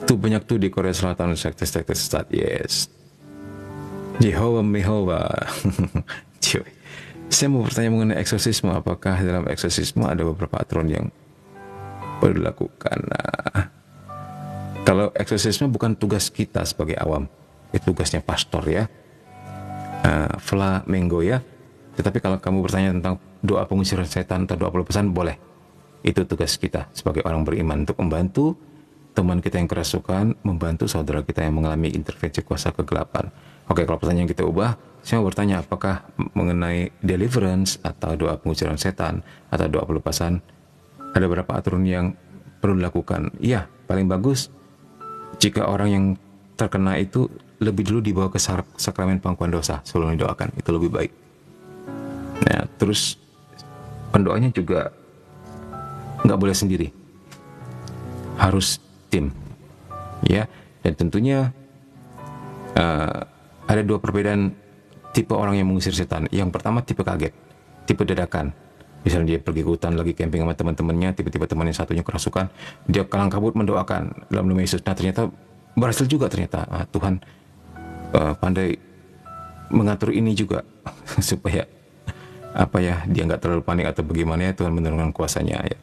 Tuh banyak tuh di Korea Selatan sekte-sekte sesat. Yes. Jehovah. Cuy. Saya mau bertanya mengenai eksorsisme. Apakah dalam eksorsisme ada beberapa aturan yang perlu dilakukan? Nah, kalau eksorsisme bukan tugas kita sebagai awam, itu tugasnya pastor ya, Flamengo ya. Tetapi kalau kamu bertanya tentang doa pengusiran setan atau doa pelepasan, boleh. Itu tugas kita sebagai orang beriman untuk membantu teman kita yang kerasukan, membantu saudara kita yang mengalami intervensi kuasa kegelapan. Oke, kalau pertanyaan kita ubah, saya mau bertanya apakah mengenai deliverance atau doa pengusiran setan atau doa pelepasan ada beberapa aturan yang perlu dilakukan? Iya, paling bagus jika orang yang terkena itu lebih dulu dibawa ke sakramen pengakuan dosa sebelum didoakan, itu lebih baik. Nah, terus pendoanya juga nggak boleh sendiri, harus tim, ya. Dan tentunya ada dua perbedaan tipe orang yang mengusir setan. Yang pertama tipe kaget, tipe dadakan. Misalnya dia pergi ke hutan lagi camping sama teman-temannya, tiba-tiba teman yang satunya kerasukan, dia kalang kabut mendoakan dalam nama Yesus. Nah ternyata berhasil juga ternyata. Tuhan pandai mengatur ini juga supaya dia nggak terlalu panik atau bagaimana ya, Tuhan menurunkan kuasanya ya.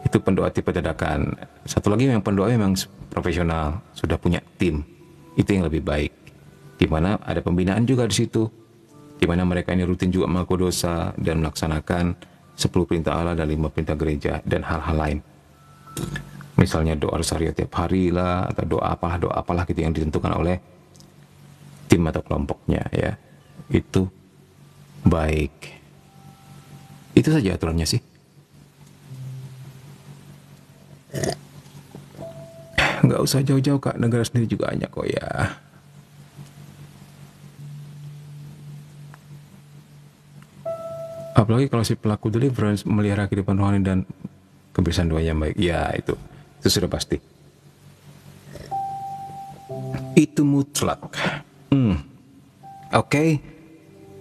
Itu pendoa tipe dadakan. Satu lagi yang pendoa memang profesional, sudah punya tim. Itu yang lebih baik. Di mana ada pembinaan juga di situ. Di mana mereka ini rutin juga mengaku dosa dan melaksanakan 10 perintah Allah dan 5 perintah gereja dan hal-hal lain. Misalnya doa rosario tiap hari lah, atau doa apalah gitu yang ditentukan oleh tim atau kelompoknya ya. Itu baik. Itu saja aturannya sih. Nggak usah jauh-jauh Kak, negara sendiri juga banyak kok ya. Apalagi kalau si pelaku deliverance melihara kehidupan rohani dan kebiasaan doa yang baik. Ya itu sudah pasti. Itu mutlak. Oke.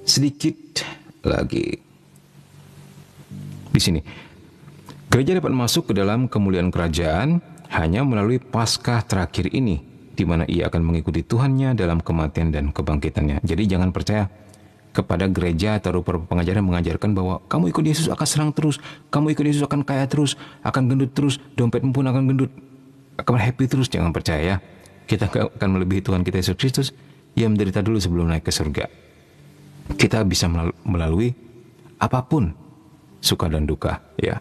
Sedikit lagi di sini. Gereja dapat masuk ke dalam kemuliaan kerajaan hanya melalui Paskah terakhir ini, di mana ia akan mengikuti Tuhannya dalam kematian dan kebangkitannya. Jadi jangan percaya kepada gereja atau rupa pengajaran mengajarkan bahwa kamu ikut Yesus akan senang terus, kamu ikut Yesus akan kaya terus, akan gendut terus, dompetmu pun akan gendut, akan happy terus. Jangan percaya. Kita akan melebihi Tuhan kita Yesus Kristus yang menderita dulu sebelum naik ke surga. Kita bisa melalui apapun, suka dan duka ya.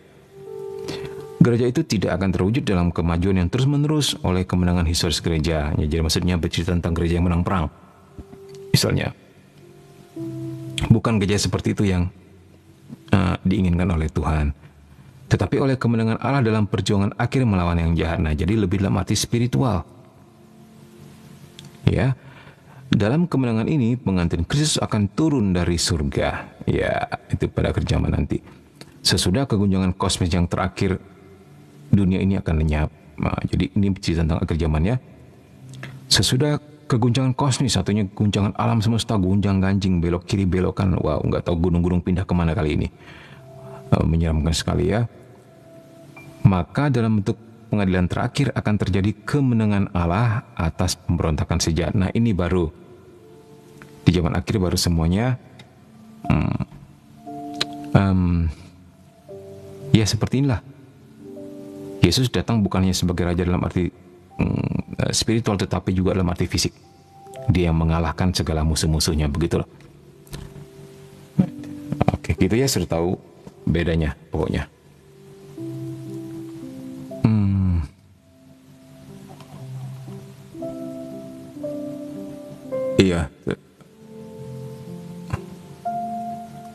Gereja itu tidak akan terwujud dalam kemajuan yang terus-menerus oleh kemenangan historis gereja. Jadi maksudnya bercerita tentang gereja yang menang perang. Misalnya, bukan gereja seperti itu yang diinginkan oleh Tuhan, tetapi oleh kemenangan Allah dalam perjuangan akhir melawan yang jahat. Nah, jadi lebih dalam arti spiritual. Ya, dalam kemenangan ini pengantin Kristus akan turun dari surga. Ya, itu pada akhir zaman nanti. Sesudah keguncangan kosmis yang terakhir, dunia ini akan lenyap. Nah, jadi ini cerita tentang akhir zaman ya. Sesudah keguncangan kosmis, satunya guncangan alam semesta, gunjang ganjing, belok kiri belok kanan. Wow, nggak tahu gunung-gunung pindah kemana kali ini. Menyeramkan sekali ya. Maka dalam bentuk pengadilan terakhir akan terjadi kemenangan Allah atas pemberontakan sejahat. Nah ini baru di zaman akhir, baru semuanya ya seperti inilah. Yesus datang bukan hanya sebagai raja dalam arti spiritual, tetapi juga dalam arti fisik. Dia yang mengalahkan segala musuh-musuhnya, begitu loh. Oke, gitu ya, sudah tahu bedanya pokoknya. Iya.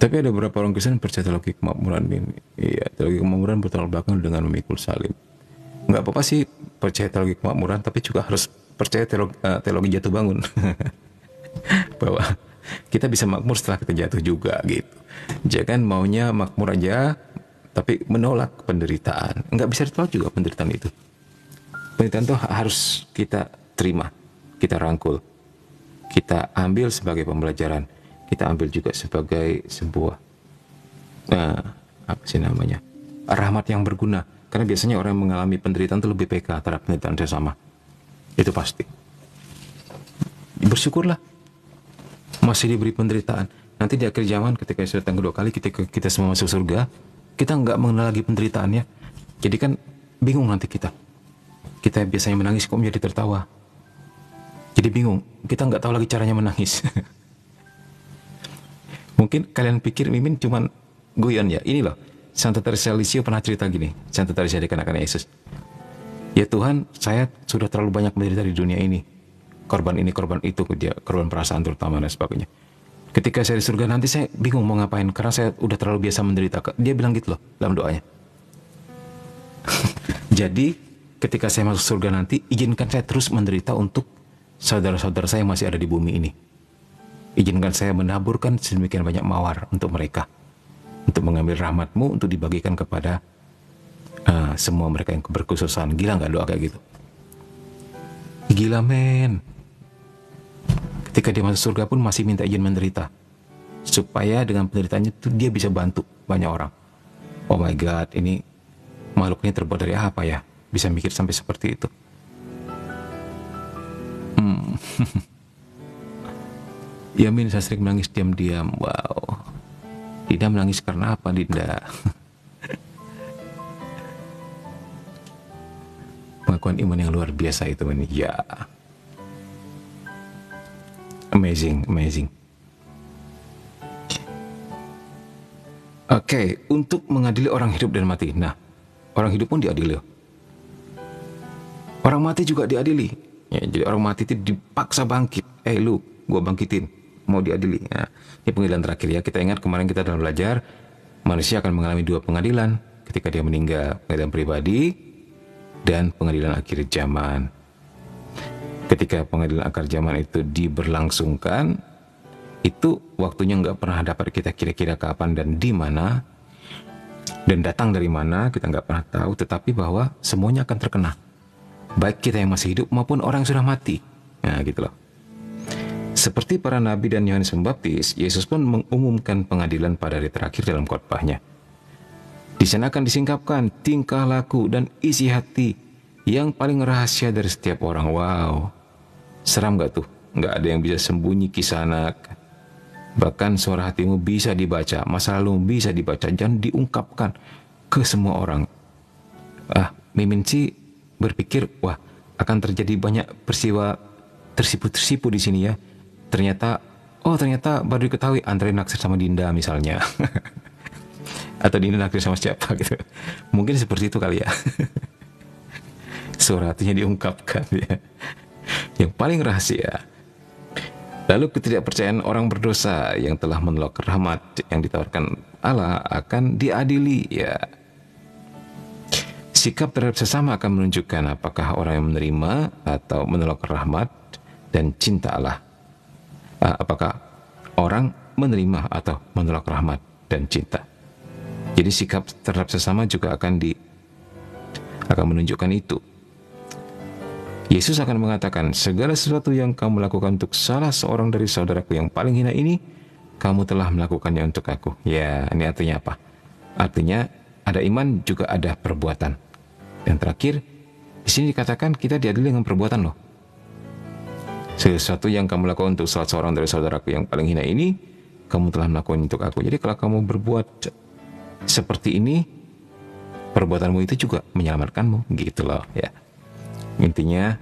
Tapi ada beberapa orang Kristen percaya teologi kemakmuran ini. Iya, teologi kemakmuran bertolak belakang dengan memikul salib. Nggak apa-apa sih percaya teologi kemakmuran, tapi juga harus percaya teologi jatuh bangun. Bahwa kita bisa makmur setelah kita jatuh juga gitu. Jangan maunya makmur aja, tapi menolak penderitaan. Nggak bisa ditolak juga penderitaan itu. Penderitaan itu harus kita terima, kita rangkul, kita ambil sebagai pembelajaran, kita ambil juga sebagai sebuah rahmat yang berguna. Karena biasanya orang yang mengalami penderitaan itu lebih peka terhadap penderitaan sesama. Itu pasti. Bersyukurlah masih diberi penderitaan. Nanti di akhir zaman ketika sudah datang kedua kali, kita semua masuk surga, kita nggak mengenal lagi penderitaannya. Jadi kan bingung nanti kita. Kita biasanya menangis kok menjadi tertawa. Jadi bingung, kita nggak tahu lagi caranya menangis. Mungkin kalian pikir Mimin cuman guyon ya. Ini loh, Santa Teresa Lisio pernah cerita gini. Santa Teresa dikanak-kanak Yesus. Ya Tuhan, saya sudah terlalu banyak menderita di dunia ini. Korban ini, korban itu, dia korban perasaan terutama dan sebagainya. Ketika saya di surga nanti saya bingung mau ngapain karena saya udah terlalu biasa menderita. Dia bilang gitu loh dalam doanya. Jadi ketika saya masuk surga nanti, izinkan saya terus menderita untuk saudara-saudara saya yang masih ada di bumi ini. Izinkan saya menaburkan sedemikian banyak mawar untuk mereka. Untuk mengambil rahmat-Mu, untuk dibagikan kepada semua mereka yang berkhususan. Gila nggak doa kayak gitu? Gila men. Ketika dia masuk surga pun masih minta izin menderita. Supaya dengan penderitaannya itu dia bisa bantu banyak orang. Oh my God, ini makhluk ini terbuat dari apa ya? Bisa mikir sampai seperti itu. Ya Min, saya sering menangis diam-diam. Wow. Dinda menangis karena apa, Dinda? Pengakuan iman yang luar biasa itu, Min. Ya. Amazing, amazing. Oke, untuk mengadili orang hidup dan mati. Nah, orang hidup pun diadili. Orang mati juga diadili. Ya, jadi orang mati itu dipaksa bangkit. Lu, gua bangkitin. Mau diadili. Nah, ini pengadilan terakhir ya. Kita ingat kemarin kita dalam belajar, manusia akan mengalami dua pengadilan. Ketika dia meninggal, pengadilan pribadi dan pengadilan akhir zaman. Ketika pengadilan akhir zaman itu diberlangsungkan, itu waktunya nggak pernah dapat kita kira-kira kapan dan di mana, dan datang dari mana kita nggak pernah tahu. Tetapi bahwa semuanya akan terkena, baik kita yang masih hidup maupun orang yang sudah mati. Nah gitu loh. Seperti para nabi dan Yohanes Pembaptis, Yesus pun mengumumkan pengadilan pada hari terakhir dalam khotbahnya. Di sana akan disingkapkan tingkah laku dan isi hati yang paling rahasia dari setiap orang. Wow, seram gak tuh? Gak ada yang bisa sembunyi kisah anak. Bahkan suara hatimu bisa dibaca, masa lalu bisa dibaca dan diungkapkan ke semua orang. Mimin sih berpikir, wah akan terjadi banyak peristiwa tersipu-tersipu di sini ya. Ternyata baru diketahui Andre naksir sama Dinda misalnya. Atau Dinda naksir sama siapa gitu. Mungkin seperti itu kali ya. Suara hatinya diungkapkan ya. Yang paling rahasia. Lalu ketidakpercayaan orang berdosa yang telah menolak rahmat yang ditawarkan Allah akan diadili ya. Sikap terhadap sesama akan menunjukkan apakah orang yang menerima atau menolak rahmat dan cinta Allah. Apakah orang menerima atau menolak rahmat dan cinta. Jadi sikap terhadap sesama juga akan menunjukkan itu. Yesus akan mengatakan, segala sesuatu yang kamu lakukan untuk salah seorang dari saudaraku yang paling hina ini, kamu telah melakukannya untuk aku. Ya, ini artinya apa? Artinya ada iman juga ada perbuatan. Dan terakhir, di sini dikatakan kita diadili dengan perbuatan loh. Sesuatu yang kamu lakukan untuk salah seorang dari saudaraku yang paling hina ini, kamu telah melakukan untuk aku. Jadi kalau kamu berbuat seperti ini, perbuatanmu itu juga menyelamatkanmu, gitu loh ya. Intinya,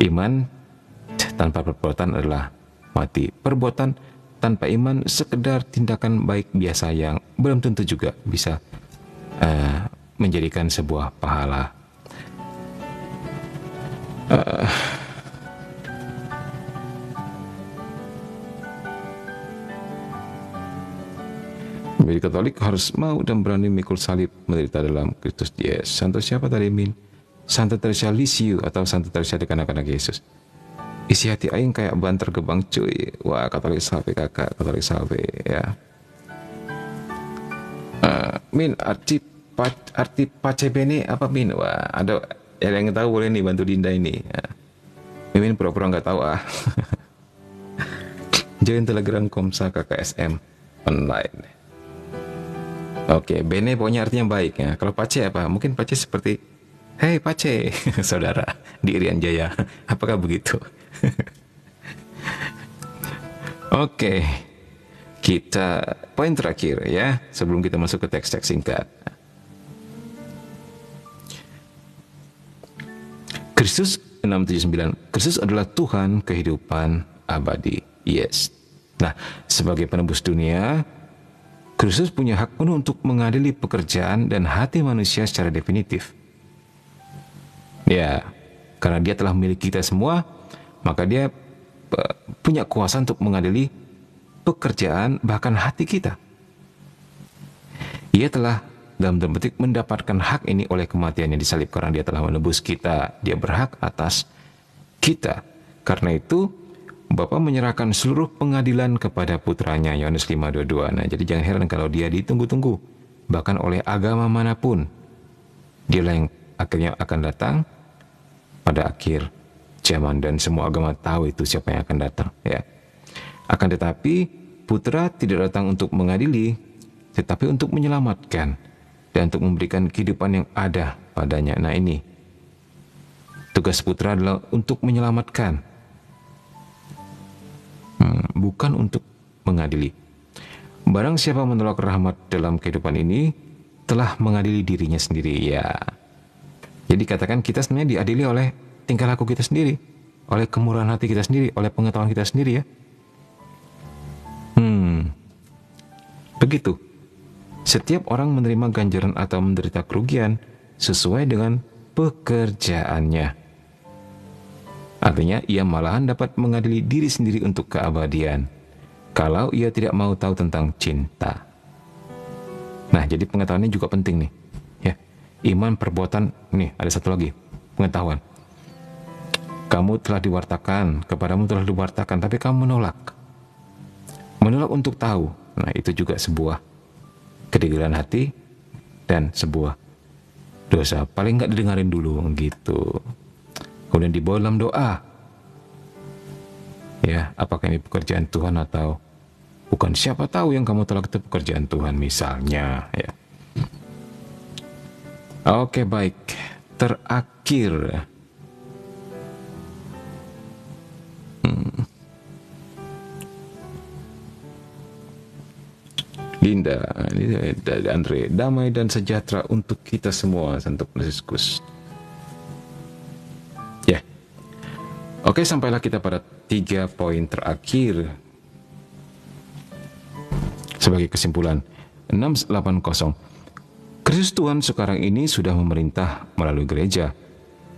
iman tanpa perbuatan adalah mati. Perbuatan tanpa iman sekedar tindakan baik biasa yang belum tentu juga bisa menjadikan sebuah pahala. Menjadi Katolik harus mau dan berani mikul salib, menderita dalam Kristus. Yes. Santo siapa tadi, Min? Santa Teresa Lisieux atau Santa Teresa di kanak-kanak Yesus. Isi hati aing kayak ban tergebang cuy. Wah, Katolik salve kakak, Katolik salve ya. Min, arti pacebene apa, Min? Wah, ada yang tahu boleh nih bantu Dinda ini. Ya. Min pura-pura nggak tahu ah. Join Telegram Komsa KKSM online. Oke, bene pokoknya artinya baik ya. Kalau pace apa? Mungkin pace seperti hei pace, saudara di Irian Jaya. Apakah begitu? Oke, kita poin terakhir ya sebelum kita masuk ke teks-teks singkat. Kristus 679. Kristus adalah Tuhan kehidupan abadi. Yes. Nah, sebagai penebus dunia, Kristus punya hak penuh untuk mengadili pekerjaan dan hati manusia secara definitif. Ya, karena dia telah memiliki kita semua, maka dia punya kuasa untuk mengadili pekerjaan bahkan hati kita. Ia telah dalam tanda petik mendapatkan hak ini oleh kematiannya di salib karena dia telah menebus kita. Dia berhak atas kita. Karena itu Bapa menyerahkan seluruh pengadilan kepada putranya, Yohanes 5:22. Nah, jadi jangan heran kalau dia ditunggu-tunggu, bahkan oleh agama manapun. Dialah yang akhirnya akan datang pada akhir zaman dan semua agama tahu itu siapa yang akan datang. Ya. Akan tetapi putra tidak datang untuk mengadili, tetapi untuk menyelamatkan dan untuk memberikan kehidupan yang ada padanya. Nah ini tugas putra adalah untuk menyelamatkan. Bukan untuk mengadili. Barang siapa menolak rahmat dalam kehidupan ini telah mengadili dirinya sendiri. Ya. Jadi katakan kita sebenarnya diadili oleh tingkah laku kita sendiri, oleh kemurahan hati kita sendiri, oleh pengetahuan kita sendiri ya. Begitu. Setiap orang menerima ganjaran atau menderita kerugian sesuai dengan pekerjaannya. Artinya ia malahan dapat mengadili diri sendiri untuk keabadian kalau ia tidak mau tahu tentang cinta. Nah, jadi pengetahuannya juga penting nih. Ya. Iman, perbuatan, nih ada satu lagi, pengetahuan. Kamu telah diwartakan, kepadamu telah diwartakan, tapi kamu menolak. Menolak untuk tahu. Nah, itu juga sebuah kedegilan hati dan sebuah dosa. Paling nggak didengarin dulu gitu. Kemudian dibawa dalam doa. Ya, apakah ini pekerjaan Tuhan atau bukan? Siapa tahu yang kamu tolak itu pekerjaan Tuhan misalnya. Ya. Oke, baik. Terakhir. Linda, ini dari Andre, damai dan sejahtera untuk kita semua, Santo Fransiskus. Ya, oke, sampailah kita pada 3 poin terakhir sebagai kesimpulan. 680. Kristus Tuhan sekarang ini sudah memerintah melalui gereja,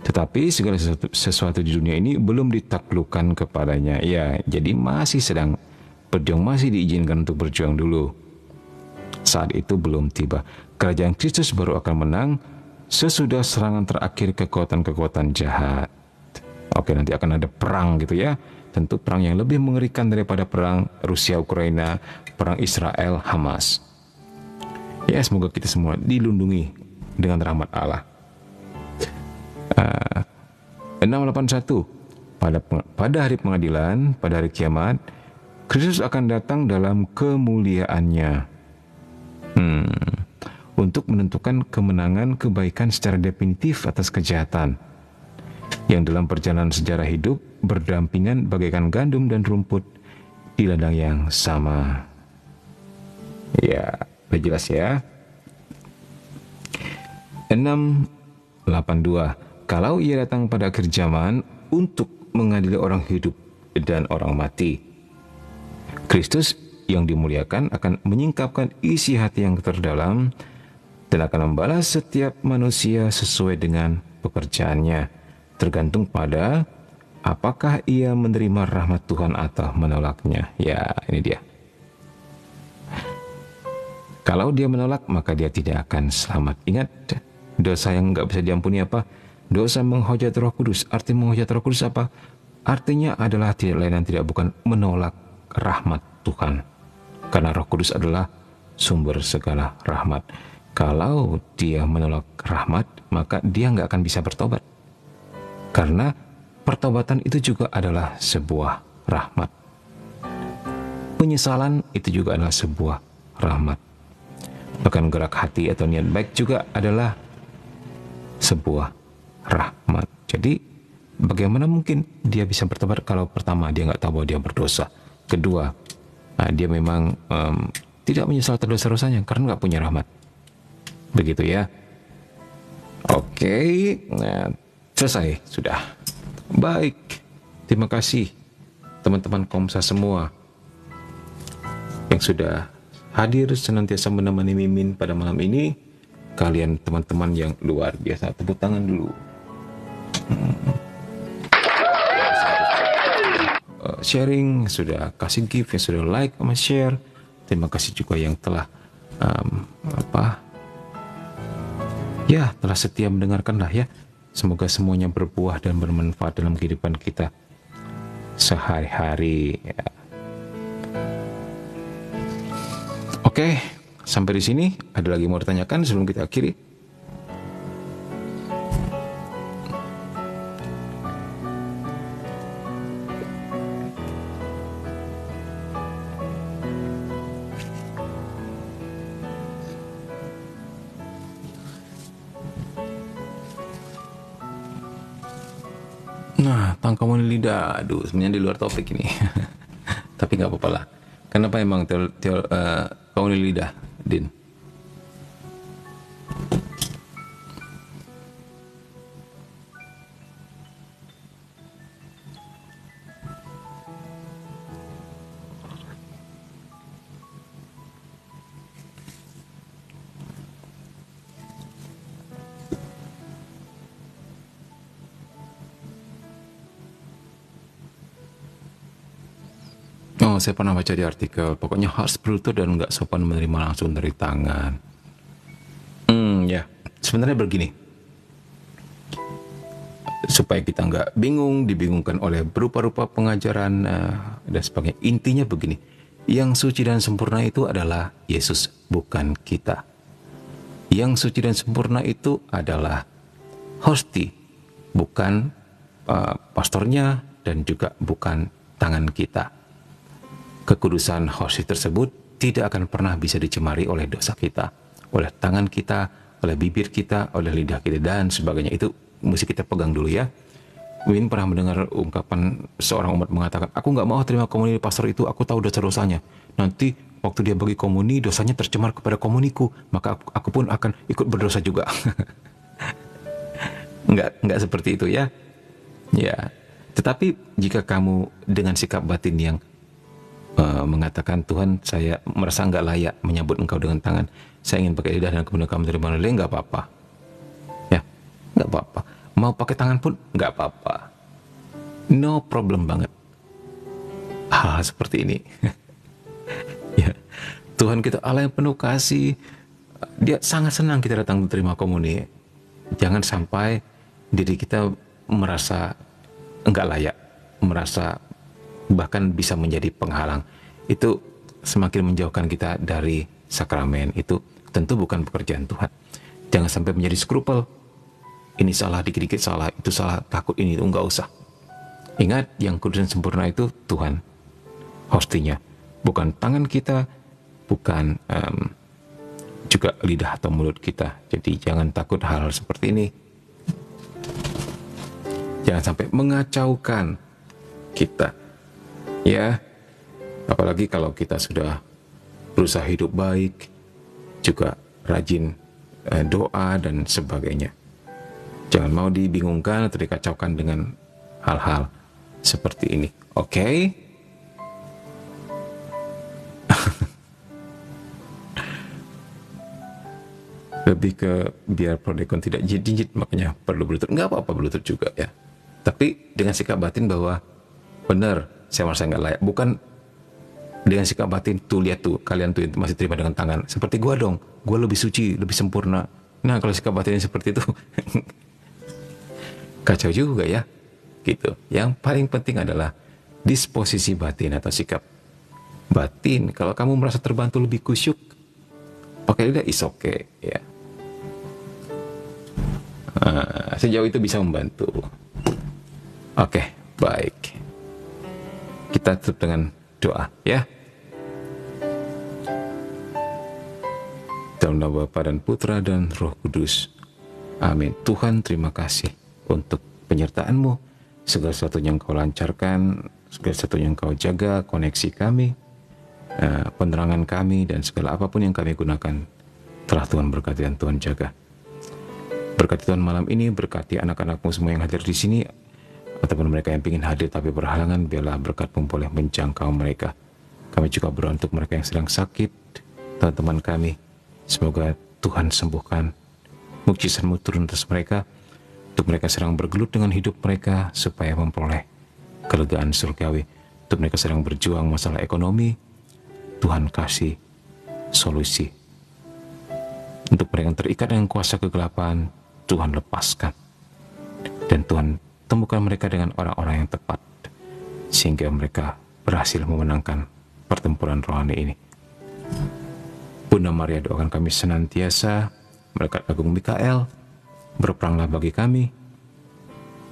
tetapi segala sesuatu di dunia ini belum ditaklukkan kepadanya. Ya, jadi masih sedang berjuang, masih diizinkan untuk berjuang dulu. Saat itu belum tiba. Kerajaan Kristus baru akan menang sesudah serangan terakhir kekuatan-kekuatan jahat. Oke, nanti akan ada perang gitu ya. Tentu perang yang lebih mengerikan daripada perang Rusia-Ukraina, perang Israel-Hamas. Ya, semoga kita semua dilindungi dengan rahmat Allah. 681. Pada hari pengadilan, pada hari kiamat, Kristus akan datang dalam kemuliaannya. Untuk menentukan kemenangan kebaikan secara definitif atas kejahatan yang dalam perjalanan sejarah hidup berdampingan bagaikan gandum dan rumput di ladang yang sama. Ya, udah jelas ya. 682. Kalau ia datang pada akhir zaman untuk mengadili orang hidup dan orang mati, Kristus yang dimuliakan akan menyingkapkan isi hati yang terdalam dan akan membalas setiap manusia sesuai dengan pekerjaannya, tergantung pada apakah ia menerima rahmat Tuhan atau menolaknya. Ya, ini dia. Kalau dia menolak, maka dia tidak akan selamat. Ingat, dosa yang nggak bisa diampuni apa? Dosa menghujat Roh Kudus. Arti menghujat Roh Kudus apa? Artinya adalah tidak lain dan tidak bukan menolak rahmat Tuhan. Karena Roh Kudus adalah sumber segala rahmat. Kalau dia menolak rahmat, maka dia nggak akan bisa bertobat. Karena pertobatan itu juga adalah sebuah rahmat. Penyesalan itu juga adalah sebuah rahmat. Bahkan gerak hati atau niat baik juga adalah sebuah rahmat. Jadi bagaimana mungkin dia bisa bertobat kalau pertama dia nggak tahu bahwa dia berdosa. Kedua, dia memang tidak menyesal atas dosa-dosanya karena nggak punya rahmat. Begitu ya. Oke, selesai sudah. Baik, terima kasih teman-teman Komsa semua yang sudah hadir senantiasa menemani Mimin pada malam ini. Kalian teman-teman yang luar biasa, tepuk tangan dulu. Sharing, sudah kasih gift, yang sudah like sama share. Terima kasih juga yang telah telah setia mendengarkan lah ya. Semoga semuanya berbuah dan bermanfaat dalam kehidupan kita sehari-hari ya. Oke, sampai di sini ada lagi mau ditanyakan sebelum kita akhiri? Nah, tangkapan lidah, aduh, sebenarnya di luar topik ini, tapi nggak apa-apa lah. Kenapa emang kamu lidah, Din? Oh, saya pernah baca di artikel, pokoknya harus berlutut dan nggak sopan menerima langsung dari tangan. Ya, sebenarnya begini. Supaya kita nggak bingung, dibingungkan oleh berupa-rupa pengajaran dan sebagainya. Intinya begini, yang suci dan sempurna itu adalah Yesus, bukan kita. Yang suci dan sempurna itu adalah hosti, bukan pastornya dan juga bukan tangan kita. Kekudusan hosti tersebut tidak akan pernah bisa dicemari oleh dosa kita, oleh tangan kita, oleh bibir kita, oleh lidah kita, dan sebagainya. Itu mesti kita pegang dulu ya. Win pernah mendengar ungkapan seorang umat mengatakan, aku nggak mau terima komuni pastor itu, aku tahu dosa-dosanya. Nanti waktu dia bagi komuni, dosanya tercemar kepada komuniku, maka aku pun akan ikut berdosa juga. Nggak seperti itu ya. Ya, tetapi jika kamu dengan sikap batin yang mengatakan, Tuhan, saya merasa nggak layak menyambut engkau dengan tangan, saya ingin pakai lidah dan kemudian kamu menerima lidah, nggak apa-apa ya, nggak apa-apa. Mau pakai tangan pun nggak apa-apa, no problem banget hal seperti ini. Ya, Tuhan kita Allah yang penuh kasih, dia sangat senang kita datang menerima komuni. Jangan sampai diri kita merasa nggak layak, merasa bahkan bisa menjadi penghalang. Itu semakin menjauhkan kita dari sakramen. Itu tentu bukan pekerjaan Tuhan. Jangan sampai menjadi skrupel. Ini salah, dikit-dikit salah, itu salah, takut ini, itu enggak usah. Ingat, yang kudus dan sempurna itu Tuhan, hostinya, bukan tangan kita, bukan juga lidah atau mulut kita. Jadi jangan takut hal-hal seperti ini. Jangan sampai mengacaukan kita. Ya, apalagi kalau kita sudah berusaha hidup baik, juga rajin doa dan sebagainya. Jangan mau dibingungkan atau dikacaukan dengan hal-hal seperti ini. Oke? Lebih ke biar prodekon tidak jijit, makanya perlu berlutut. Nggak apa-apa berlutut juga ya. Tapi dengan sikap batin bahwa benar, saya merasa nggak layak. Bukan Dengan sikap batin tuh, lihat tuh, kalian tuh masih terima dengan tangan. Seperti gua dong, gua lebih suci, lebih sempurna. Nah kalau sikap batinnya seperti itu kacau juga ya, gitu. Yang paling penting adalah disposisi batin atau sikap batin. Kalau kamu merasa terbantu lebih kusyuk, pakai lidah, is okay ya. Sejauh itu bisa membantu. Oke, baik. Kita tutup dengan doa ya. Dalam nama Bapa dan Putra dan Roh Kudus. Amin. Tuhan, terima kasih untuk penyertaan-Mu. Segala sesuatu yang Kau lancarkan, segala sesuatu yang Kau jaga, koneksi kami, penerangan kami, dan segala apapun yang kami gunakan, telah Tuhan berkati dan Tuhan jaga. Berkati Tuhan malam ini, berkati anak-anak-Mu semua yang hadir di sini, ataupun mereka yang ingin hadir tapi berhalangan, biarlah berkat-Mu boleh menjangkau mereka. Kami juga berdoa untuk mereka yang sedang sakit, teman-teman kami. Semoga Tuhan sembuhkan, mukjizat-Mu turun atas mereka, untuk mereka sedang bergelut dengan hidup mereka, supaya memperoleh kelegaan surgawi. Untuk mereka sedang berjuang masalah ekonomi, Tuhan kasih solusi. Untuk mereka yang terikat dengan kuasa kegelapan, Tuhan lepaskan. Dan Tuhan temukan mereka dengan orang-orang yang tepat, sehingga mereka berhasil memenangkan pertempuran rohani ini. Bunda Maria, doakan kami senantiasa, Malaikat Agung Mikael, berperanglah bagi kami.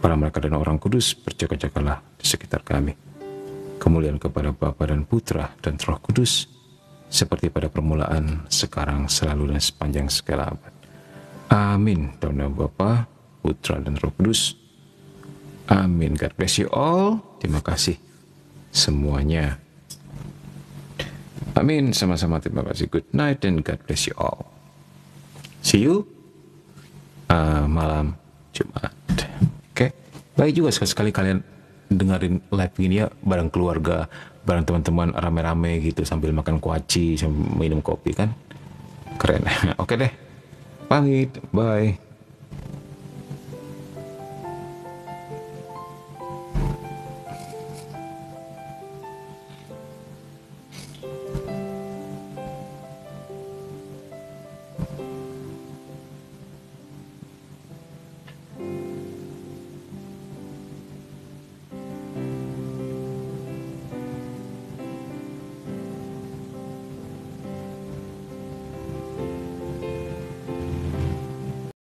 Para malaikat dan orang kudus, berjaga-jagalah di sekitar kami. Kemuliaan kepada Bapa dan Putra dan Roh Kudus, seperti pada permulaan, sekarang, selalu, dan sepanjang segala abad. Amin. Dalam nama Bapa, Putra, dan Roh Kudus. Amin. God bless you all. Terima kasih semuanya. Amin. Sama-sama, terima kasih. Good night and God bless you all. See you malam Jumat. Oke. Baik juga sekali-sekali kalian dengerin live ini ya, bareng keluarga, bareng teman-teman, rame-rame gitu, sambil makan kuaci, sambil minum kopi kan. Keren. Oke deh. Pamit. Bye.